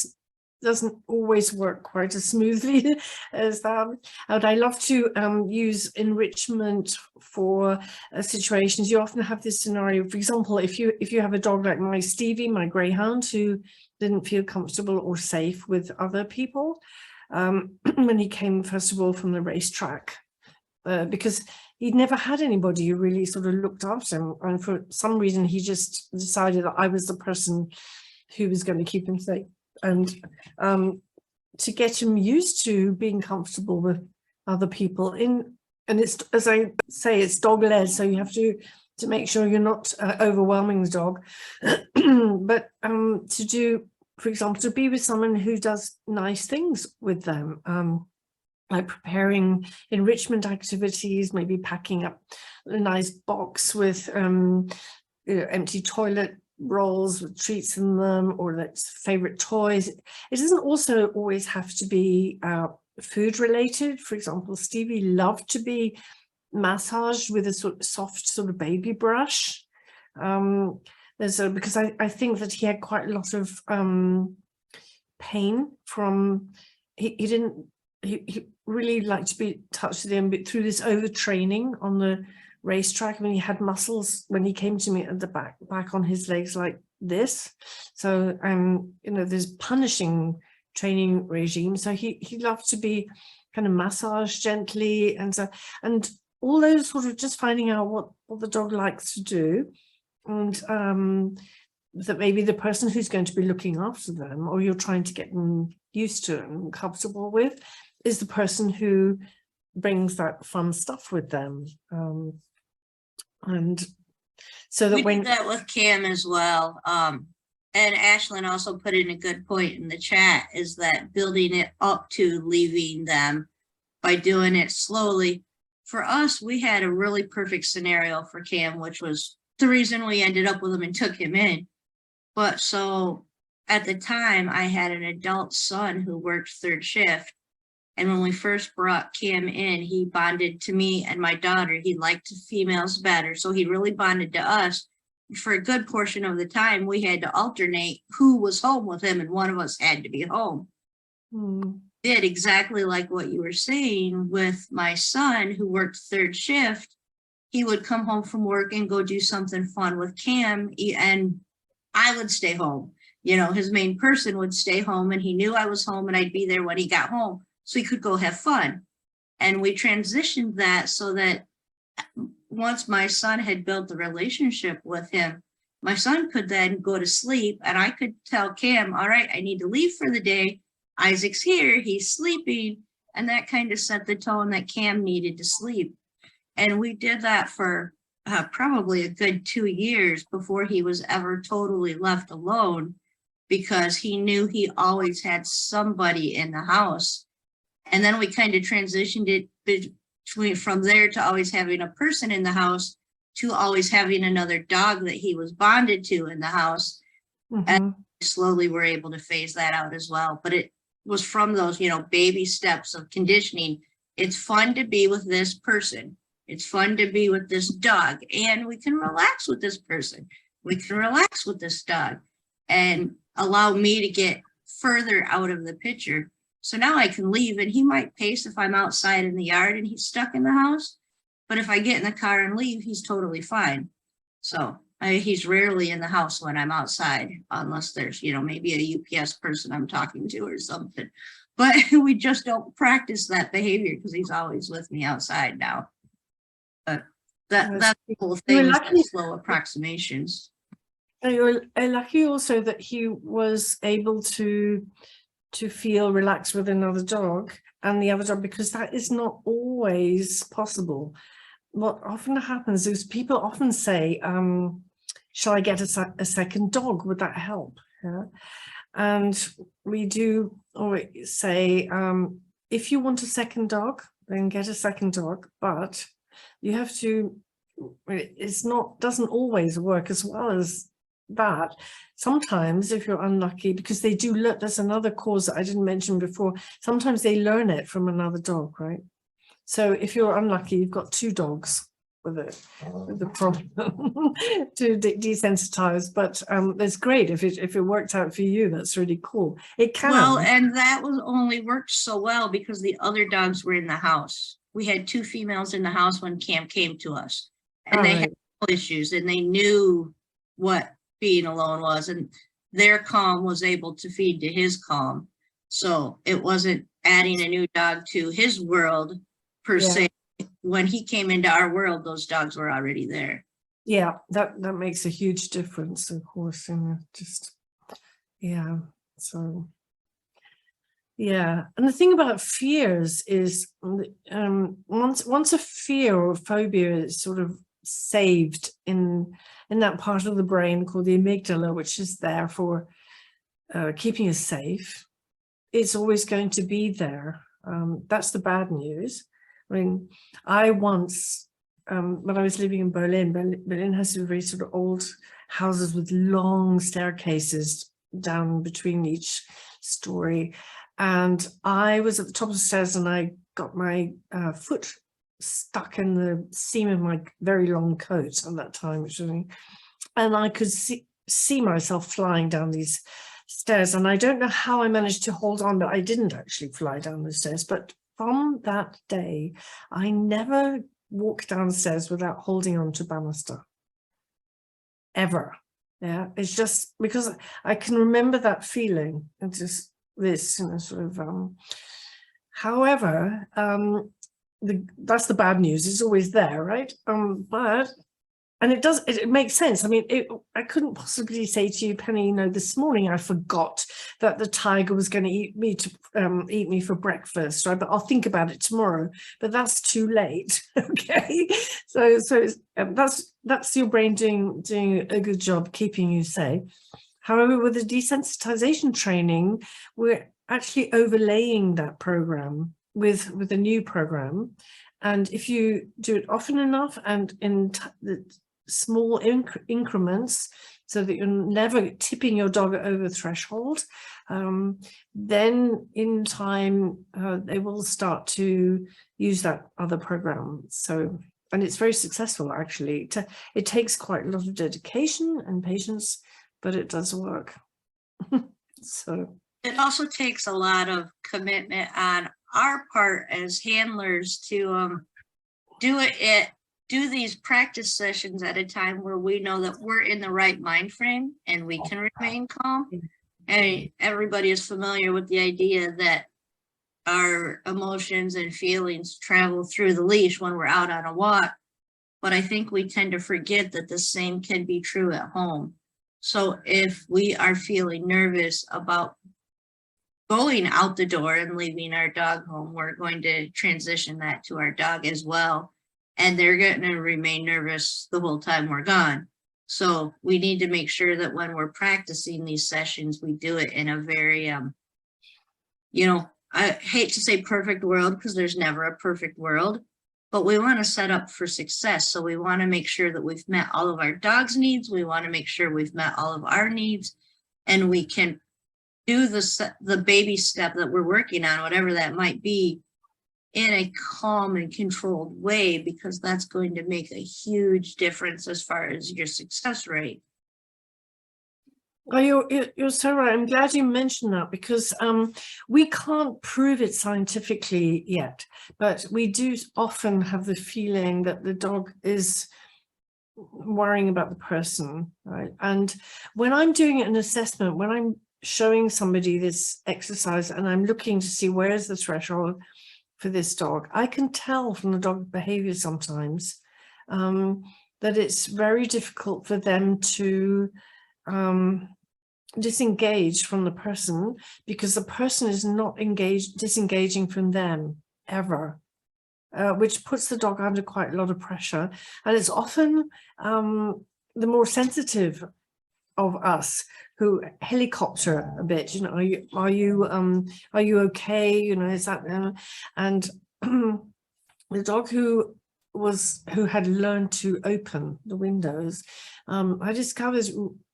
doesn't always work quite as smoothly as that. And I love to use enrichment for situations. You often have this scenario. For example, if you have a dog like my Stevie, my greyhound, who didn't feel comfortable or safe with other people when he came, first of all, from the racetrack, because he'd never had anybody who really sort of looked after him, and for some reason he just decided that I was the person who was going to keep him safe. And to get him used to being comfortable with other people, and it's, as I say, it's dog-led, so you have to make sure you're not overwhelming the dog. But to do, for example, to be with someone who does nice things with them, like preparing enrichment activities, maybe packing up a nice box with empty toilet rolls with treats in them, or that's favorite toys. It doesn't also always have to be food related. For example, Stevie loved to be massaged with a sort of soft sort of baby brush. Because I think that he had quite a lot of pain from, he really liked to be touched again, but through this overtraining on the racetrack, when he had muscles when he came to me at the back on his legs like this. So you know, there's punishing training regime. So he loved to be kind of massaged gently, and all those sort of just finding out what the dog likes to do, and that maybe the person who's going to be looking after them, or you're trying to get them used to and comfortable with is the person who brings that fun stuff with them. And so that We when did that with Cam as well. And Ashlyn also put in a good point in the chat, is that building it up to leaving them by doing it slowly. For us, we had a really perfect scenario for Cam, which was the reason we ended up with him and took him in. But so at the time, I had an adult son who worked third shift. And when we first brought Cam in, he bonded to me and my daughter. He liked females better. So he really bonded to us. For a good portion of the time, we had to alternate who was home with him, and one of us had to be home. Did exactly like what you were saying with my son who worked third shift. He would come home from work and go do something fun with Cam, and I would stay home. You know, his main person would stay home, and he knew I was home and I'd be there when he got home, so he could go have fun. And we transitioned that so that once my son had built the relationship with him, my son could then go to sleep, and I could tell Cam, all right, I need to leave for the day. Isaac's here, he's sleeping. And that kind of set the tone that Cam needed to sleep. And we did that for probably a good 2 years before he was ever totally left alone, because he knew he always had somebody in the house. And then we kind of transitioned it from there to always having a person in the house to always having another dog that he was bonded to in the house. And slowly we're able to phase that out as well. But it was from those, you know, baby steps of conditioning. It's fun to be with this person. It's fun to be with this dog, and we can relax with this person. We can relax with this dog and allow me to get further out of the picture. So now I can leave, and he might pace if I'm outside in the yard and he's stuck in the house. But if I get in the car and leave, he's totally fine. So he's rarely in the house when I'm outside, unless there's, you know, maybe a UPS person I'm talking to or something. But we just don't practice that behavior because he's always with me outside now. But that's the whole thing, is that slow approximations. You're lucky also that he was able to feel relaxed with another dog and the other dog, because that is not always possible. What often happens is people often say, shall I get a second dog? Would that help? Yeah. And we do always say, if you want a second dog, then get a second dog, but you have to, doesn't always work as well as that. Sometimes if you're unlucky, because they do look, there's another cause that I didn't mention before, sometimes they learn it from another dog, right? So if you're unlucky, you've got two dogs with the problem to desensitize, but it's great if it worked out for you. That's really cool. It can. Well, and that was only worked so well because the other dogs were in the house. We had two females in the house when Cam came to us, and they had issues, and they knew what being alone was, and their calm was able to feed to his calm. So it wasn't adding a new dog to his world per se. When he came into our world, those dogs were already there. Yeah, that makes a huge difference, of course. And so yeah. And the thing about fears is, once a fear or a phobia is sort of saved in that part of the brain called the amygdala, which is there for keeping us safe, it's always going to be there. That's the bad news. I mean, I once, when I was living in Berlin has very sort of old houses with long staircases down between each story. And I was at the top of the stairs and I got my foot stuck in the seam of my very long coat at that time, and I could see myself flying down these stairs. And I don't know how I managed to hold on, but I didn't actually fly down the stairs. But from that day, I never walked downstairs without holding on to banister, ever. Yeah, it's just because I can remember that feeling. It's just this, sort of. However, that's the bad news. It's always there, right? But And it makes sense. I mean, I couldn't possibly say to you, Penny, this morning I forgot that the tiger was going to eat me for breakfast, right? But I'll think about it tomorrow. But that's too late. Okay, so that's your brain doing a good job keeping you safe. However, with the desensitization training, we're actually overlaying that program with a new program. And if you do it often enough and in the small increments, so that you're never tipping your dog over threshold, then in time they will start to use that other program. So, and it's very successful actually. It takes quite a lot of dedication and patience, but it does work. So it also takes a lot of commitment on our part as handlers to do these practice sessions at a time where we know that we're in the right mind frame and we can remain calm. And everybody is familiar with the idea that our emotions and feelings travel through the leash when we're out on a walk. But I think we tend to forget that the same can be true at home. So if we are feeling nervous about going out the door and leaving our dog home, we're going to transition that to our dog as well. And they're going to remain nervous the whole time we're gone. So we need to make sure that when we're practicing these sessions, we do it in a very, I hate to say perfect world because there's never a perfect world, but we want to set up for success. So we want to make sure that we've met all of our dog's needs. We want to make sure we've met all of our needs, and we can do the baby step that we're working on, whatever that might be, in a calm and controlled way, because that's going to make a huge difference as far as your success rate. Oh, you're so right. I'm glad you mentioned that, because we can't prove it scientifically yet, but we do often have the feeling that the dog is worrying about the person, right? And when I'm doing an assessment, when I'm showing somebody this exercise and I'm looking to see where is the threshold for this dog, I can tell from the dog behavior sometimes that it's very difficult for them to disengage from the person, because the person is not disengaging from them ever, which puts the dog under quite a lot of pressure. And it's often the more sensitive of us who helicopter a bit, are you okay, is that and the dog who had learned to open the windows, I discovered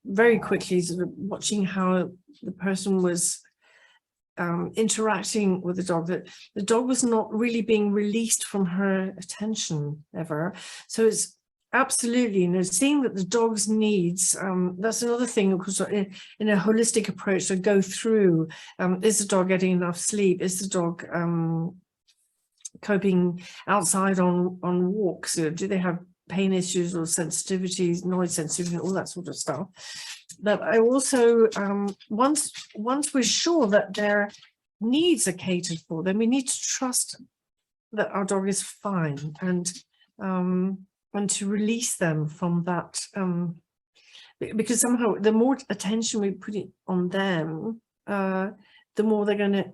very quickly, sort of watching how the person was interacting with the dog, that the dog was not really being released from her attention ever. So it's absolutely, seeing that the dog's needs, that's another thing, because in a holistic approach, to go through, is the dog getting enough sleep? Is the dog coping outside on walks? Do they have pain issues or sensitivities, noise sensitivity, all that sort of stuff? But I also, once we're sure that their needs are catered for, then we need to trust that our dog is fine, and to release them from that, because somehow the more attention we put on them, the more they're going to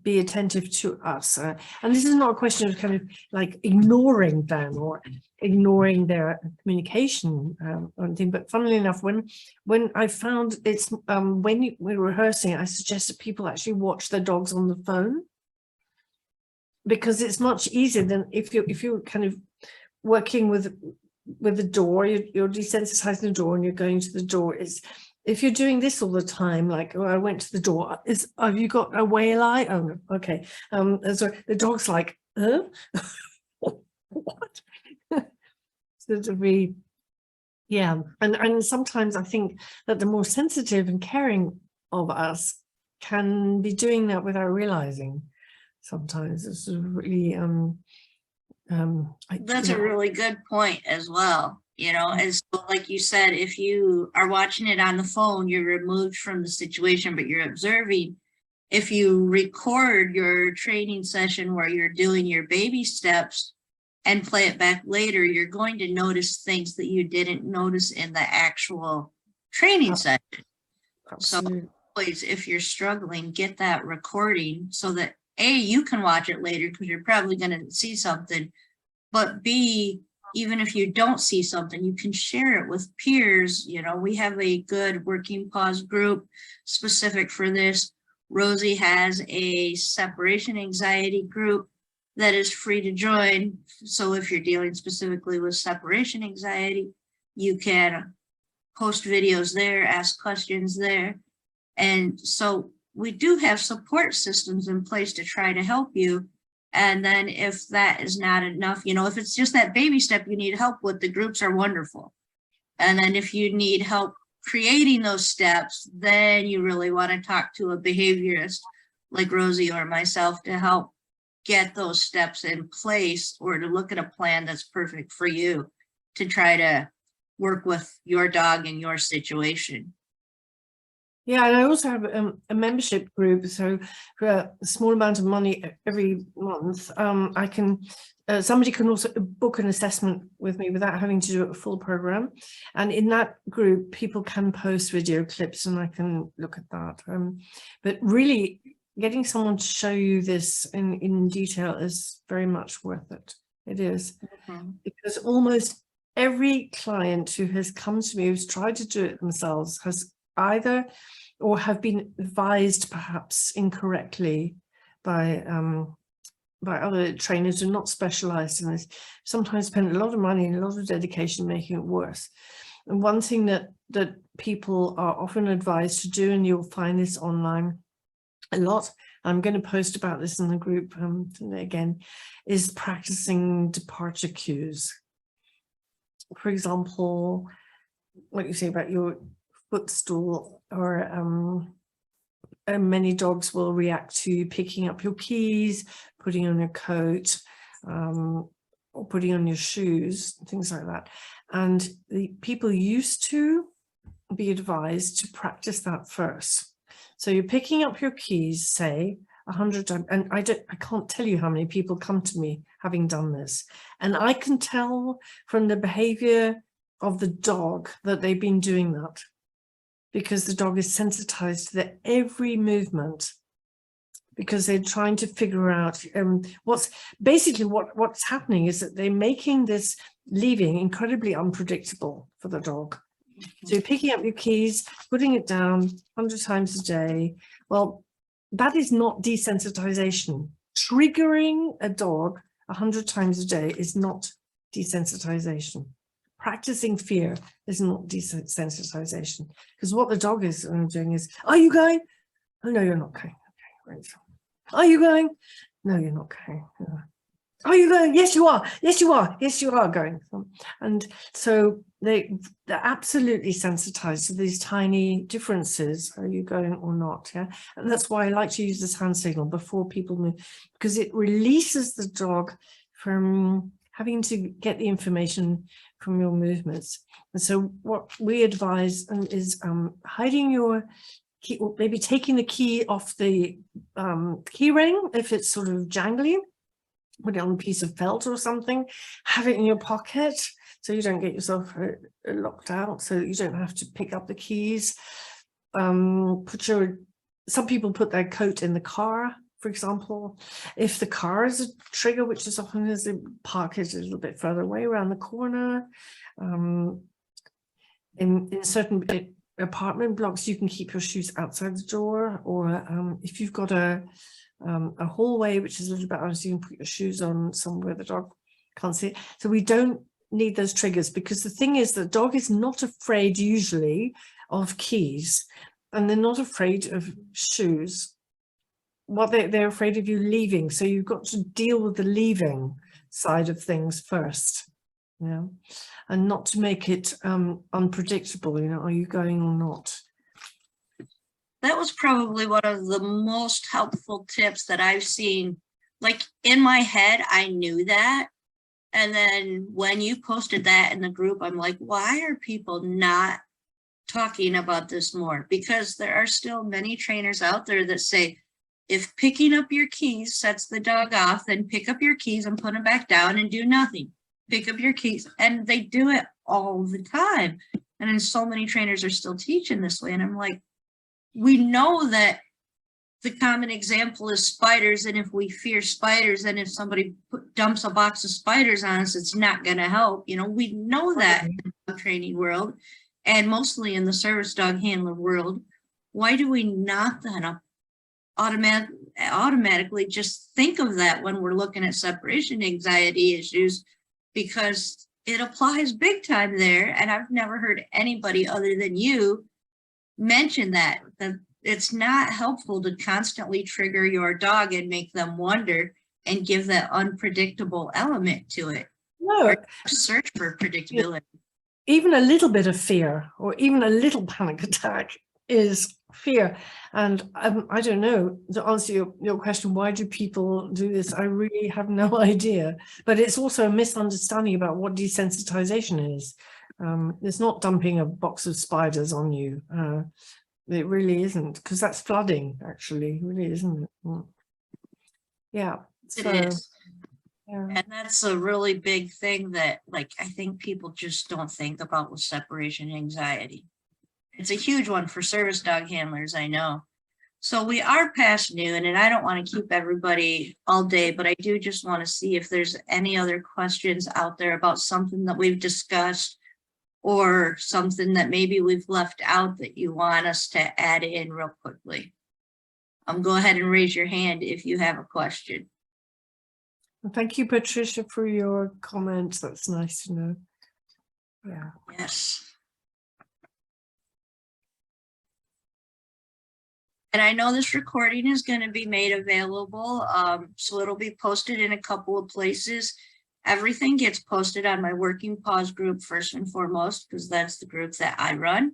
be attentive to us. And this is not a question of kind of like ignoring them or ignoring their communication or anything, but funnily enough, when I found it's when we're rehearsing, I suggested people actually watch their dogs on the phone, because it's much easier than if you're kind of working with the door, you're desensitizing the door and you're going to the door. If you're doing this all the time, like, oh, I went to the door, have you got a whale eye? Oh, no, okay. So the dog's like, what? So to be, yeah. And sometimes I think that the more sensitive and caring of us can be doing that without realizing. Sometimes it's really, That's a really good point as well. As like you said, if you are watching it on the phone, you're removed from the situation, but you're observing. If you record your training session where you're doing your baby steps, and play it back later, you're going to notice things that you didn't notice in the actual training session. So Absolutely. always, if you're struggling, get that recording so that A, you can watch it later because you're probably going to see something, but B, even if you don't see something, you can share it with peers. You know, we have a good working pause group specific for this. Rosee has a separation anxiety group that is free to join. So if you're dealing specifically with separation anxiety, you can post videos there, ask questions there. And so we do have support systems in place to try to help you. And then if that is not enough, you know, if it's just that baby step you need help with, the groups are wonderful. And then if you need help creating those steps, then you really want to talk to a behaviorist like Rosee or myself to help get those steps in place, or to look at a plan that's perfect for you to try to work with your dog in your situation. Yeah, and I also have a membership group. So for a small amount of money every month, I can, somebody can also book an assessment with me without having to do a full program. And in that group, people can post video clips and I can look at that. But really getting someone to show you this in detail is very much worth it. It is. Because almost every client who has come to me who's tried to do it themselves has either or have been advised perhaps incorrectly by other trainers who are not specialized in this, sometimes spend a lot of money and a lot of dedication making it worse. And one thing that people are often advised to do, and you'll find this online a lot, I'm going to post about this in the group again, is practicing departure cues. For example, what you say about your footstool, or many dogs will react to picking up your keys, putting on your coat, or putting on your shoes, things like that. And the people used to be advised to practice that first. So you're picking up your keys, say 100 times, and I can't tell you how many people come to me having done this, and I can tell from the behavior of the dog that they've been doing that, because the dog is sensitized to their every movement, because they're trying to figure out what's happening is that they're making this leaving incredibly unpredictable for the dog. So you're picking up your keys, putting it down 100 times a day. Well, that is not desensitization. Triggering a dog 100 times a day is not desensitization. Practicing fear is not desensitization, because what the dog is doing is, are you going? Oh, no, you're not going. Okay, right. Are you going? No, you're not going. Are you going? Yes, you are. Yes, you are. Yes, you are going. And so they're absolutely sensitized to these tiny differences. Are you going or not? Yeah. And that's why I like to use this hand signal before people move, because it releases the dog from having to get the information from your movements. And so what we advise is hiding your key, or maybe taking the key off the key ring if it's sort of jangly. Put it on a piece of felt or something, have it in your pocket so you don't get yourself locked out, so you don't have to pick up the keys. Some people put their coat in the car, for example. If the car is a trigger, which is often as they park it a little bit further away around the corner. In certain apartment blocks, you can keep your shoes outside the door, or if you've got a hallway which is a little bit out, so you can put your shoes on somewhere the dog can't see it. So we don't need those triggers, because the thing is the dog is not afraid usually of keys, and they're not afraid of shoes. What they're afraid of you leaving, so you've got to deal with the leaving side of things first, you know, and not to make it unpredictable, you know, are you going or not? That was probably one of the most helpful tips that I've seen. Like, in my head, I knew that. And then when you posted that in the group, I'm like, why are people not talking about this more? Because there are still many trainers out there that say, if picking up your keys sets the dog off, then pick up your keys and put them back down and do nothing. Pick up your keys, and they do it all the time. And then so many trainers are still teaching this way. And I'm like, we know that the common example is spiders. And if we fear spiders, and if somebody dumps a box of spiders on us, it's not going to help. You know, we know that in the dog training world, and mostly in the service dog handler world. Why do we not then automatically just think of that when we're looking at separation anxiety issues? Because it applies big time there. And I've never heard anybody other than you mention that it's not helpful to constantly trigger your dog and make them wonder and give that unpredictable element to it. No, search for predictability. Even a little bit of fear or even a little panic attack is fear. And I don't know, to answer your question, why do people do this? I really have no idea. But it's also a misunderstanding about what desensitization is. It's not dumping a box of spiders on you. It really isn't, because that's flooding, actually. It really isn't it? Yeah. So, it is. Yeah. And that's a really big thing that, like, I think people just don't think about with separation anxiety. It's a huge one for service dog handlers, I know. So we are past noon, and I don't want to keep everybody all day, but I do just want to see if there's any other questions out there about something that we've discussed or something that maybe we've left out that you want us to add in real quickly. Go ahead and raise your hand if you have a question. Thank you, Patricia, for your comments. That's nice to know. Yeah. Yes. And I know this recording is going to be made available, so it'll be posted in a couple of places. Everything gets posted on my Working Paws group first and foremost, because that's the group that I run.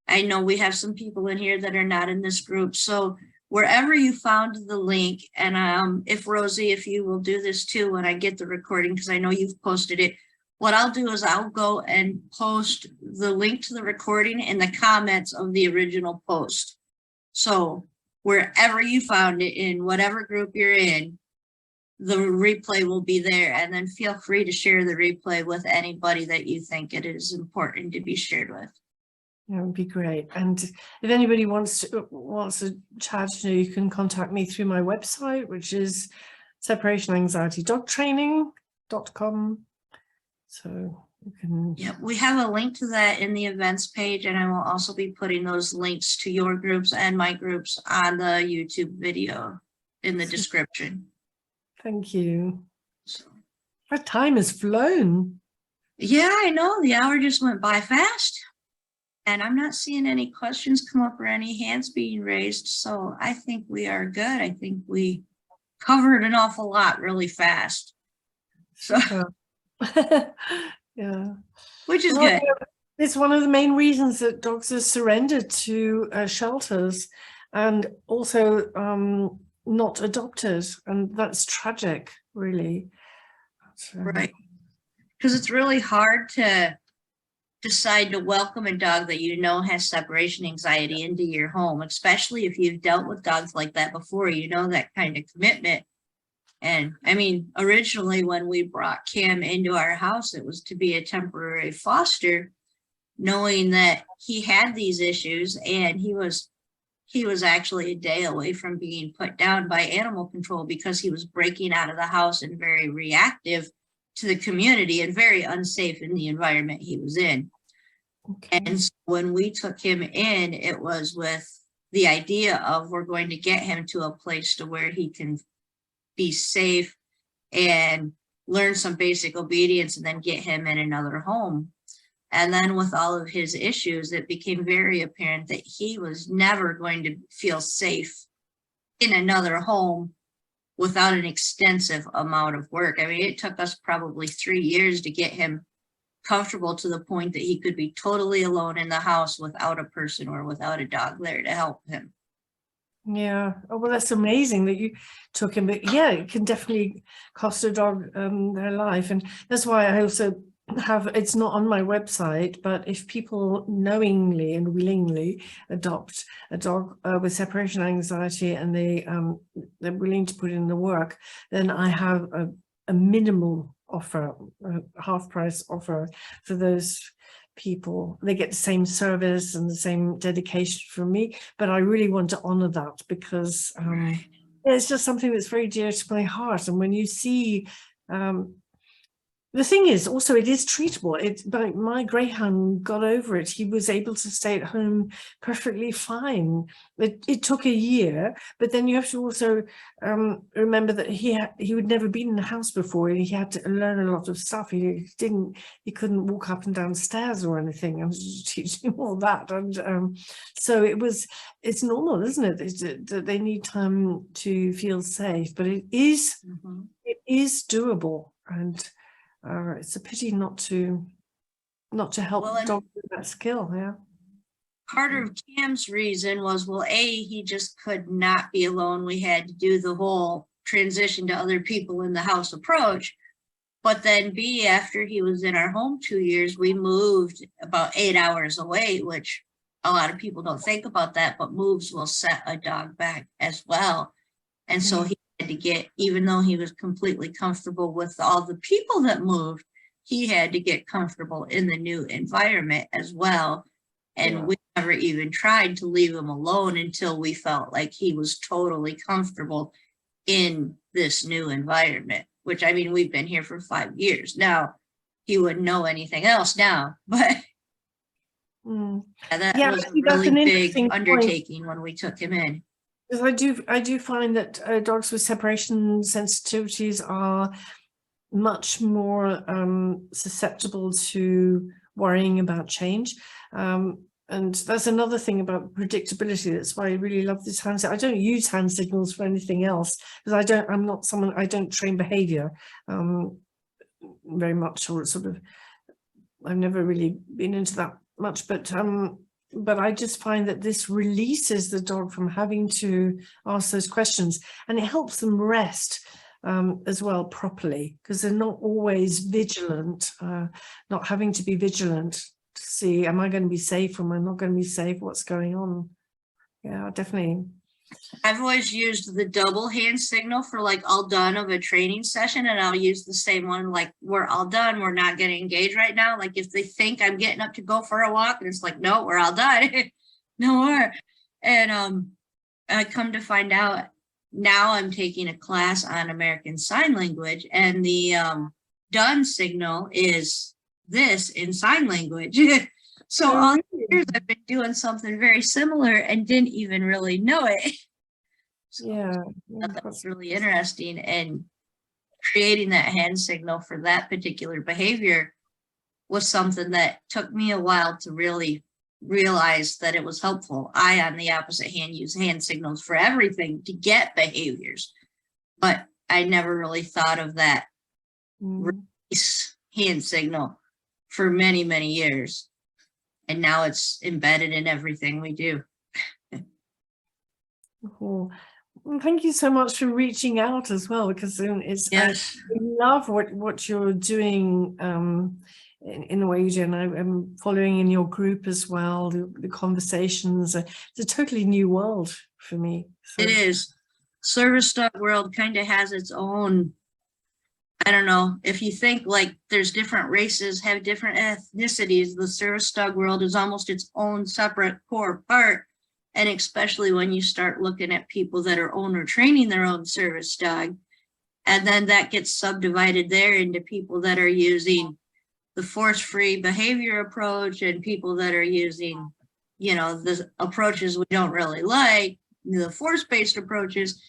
I know we have some people in here that are not in this group. So wherever you found the link, and if Rosie, if you will do this too when I get the recording, because I know you've posted it, what I'll do is I'll go and post the link to the recording in the comments of the original post. So wherever you found it, in whatever group you're in, the replay will be there. And then feel free to share the replay with anybody that you think it is important to be shared with. That would be great. And if anybody wants to chat, you can contact me through my website, which is separationanxietydogtraining.com. So you can. Yeah, we have a link to that in the events page, and I will also be putting those links to your groups and my groups on the YouTube video in the description. Thank you. So, our time has flown. Yeah, I know. The hour just went by fast. And I'm not seeing any questions come up or any hands being raised. So I think we are good. I think we covered an awful lot really fast. So yeah, which is good. It's one of the main reasons that dogs are surrendered to shelters and also not adopted. And that's tragic, really. Right. Because it's really hard to decide to welcome a dog that you know has separation anxiety into your home, especially if you've dealt with dogs like that before, you know, that kind of commitment. And I mean, originally when we brought Cam into our house, it was to be a temporary foster, knowing that he had these issues, and he was actually a day away from being put down by animal control because he was breaking out of the house and very reactive to the community and very unsafe in the environment he was in. Okay. And so when we took him in, it was with the idea of we're going to get him to a place to where he can be safe and learn some basic obedience and then get him in another home. And then with all of his issues, it became very apparent that he was never going to feel safe in another home without an extensive amount of work. I mean, it took us probably 3 years to get him comfortable to the point that he could be totally alone in the house without a person or without a dog there to help him. Yeah. Oh, well, that's amazing that you took him. But yeah, it can definitely cost a dog their life. And that's why I also have, it's not on my website, but if people knowingly and willingly adopt a dog with separation anxiety and they're willing to put in the work, then I have a minimal offer, a half price offer for those people. They get the same service and the same dedication from me, but I really want to honor that because it's just something that's very dear to my heart. And when you see the thing is also it is treatable. But my greyhound got over it. He was able to stay at home perfectly fine. It took a year, but then you have to also remember that he would never been in a house before, and he had to learn a lot of stuff. He couldn't walk up and down stairs or anything. I was teaching him all that, and so it's normal, isn't it? That they need time to feel safe, but it is doable, and it's a pity not to help dogs with that skill. Yeah. Part of Cam's reason was, well, A, he just could not be alone. We had to do the whole transition to other people in the house approach. But then B, after he was in our home 2 years, we moved about 8 hours away, which a lot of people don't think about that, but moves will set a dog back as well. And so he had to get, even though he was completely comfortable with all the people that moved, he had to get comfortable in the new environment as well. And we never even tried to leave him alone until we felt like he was totally comfortable in this new environment, which, I mean, we've been here for 5 years now. He wouldn't know anything else now, but that was a really big undertaking when we took him in. Because I do find that dogs with separation sensitivities are much more susceptible to worrying about change. And that's another thing about predictability. That's why I really love this hand signal. I don't use hand signals for anything else because I don't train behavior very much, or sort of, I've never really been into that much, but I just find that this releases the dog from having to ask those questions, and it helps them rest as well properly, because they're not always vigilant, not having to be vigilant to see, am I going to be safe or am I not going to be safe? What's going on? Yeah, definitely. I've always used the double hand signal for like all done of a training session, and I'll use the same one like we're all done, we're not going to engage right now. Like if they think I'm getting up to go for a walk and it's like, no, we're all done. No more. And I come to find out now I'm taking a class on American Sign Language, and the done signal is this in sign language. So all the years I've been doing something very similar and didn't even really know it. So that's really interesting, and creating that hand signal for that particular behavior was something that took me a while to really realize that it was helpful. I, on the opposite hand, use hand signals for everything to get behaviors, but I never really thought of that release hand signal for many, many years. And now it's embedded in everything we do. Well, thank you so much for reaching out as well, because it's I love what you're doing in the way you do, and I'm following in your group as well. The conversations, it's a totally new world for me. So. It is. Service dog world kind of has its own, I don't know, if you think like there's different races have different ethnicities, the service dog world is almost its own separate core part. And especially when you start looking at people that are owner training their own service dog, and then that gets subdivided there into people that are using the force-free behavior approach and people that are using, you know, the approaches we don't really like, the force-based approaches,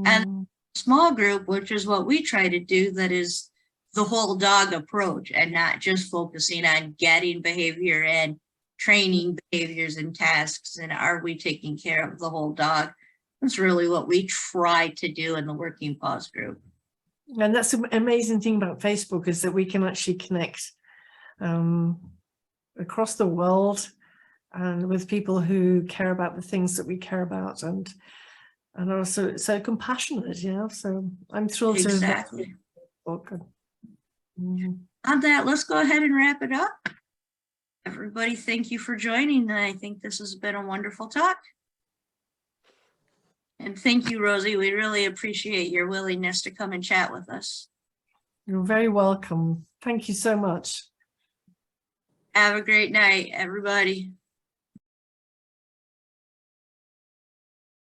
and small group, which is what we try to do, that is the whole dog approach and not just focusing on getting behavior and training behaviors and tasks, and are we taking care of the whole dog? That's really what we try to do in the Working Paws group. And that's the amazing thing about Facebook, is that we can actually connect across the world and with people who care about the things that we care about, and also so compassionate, you know. So I'm thrilled to have that book. On that, let's go ahead and wrap it up. Everybody, thank you for joining. I think this has been a wonderful talk. And thank you, Rosee. We really appreciate your willingness to come and chat with us. You're very welcome. Thank you so much. Have a great night, everybody.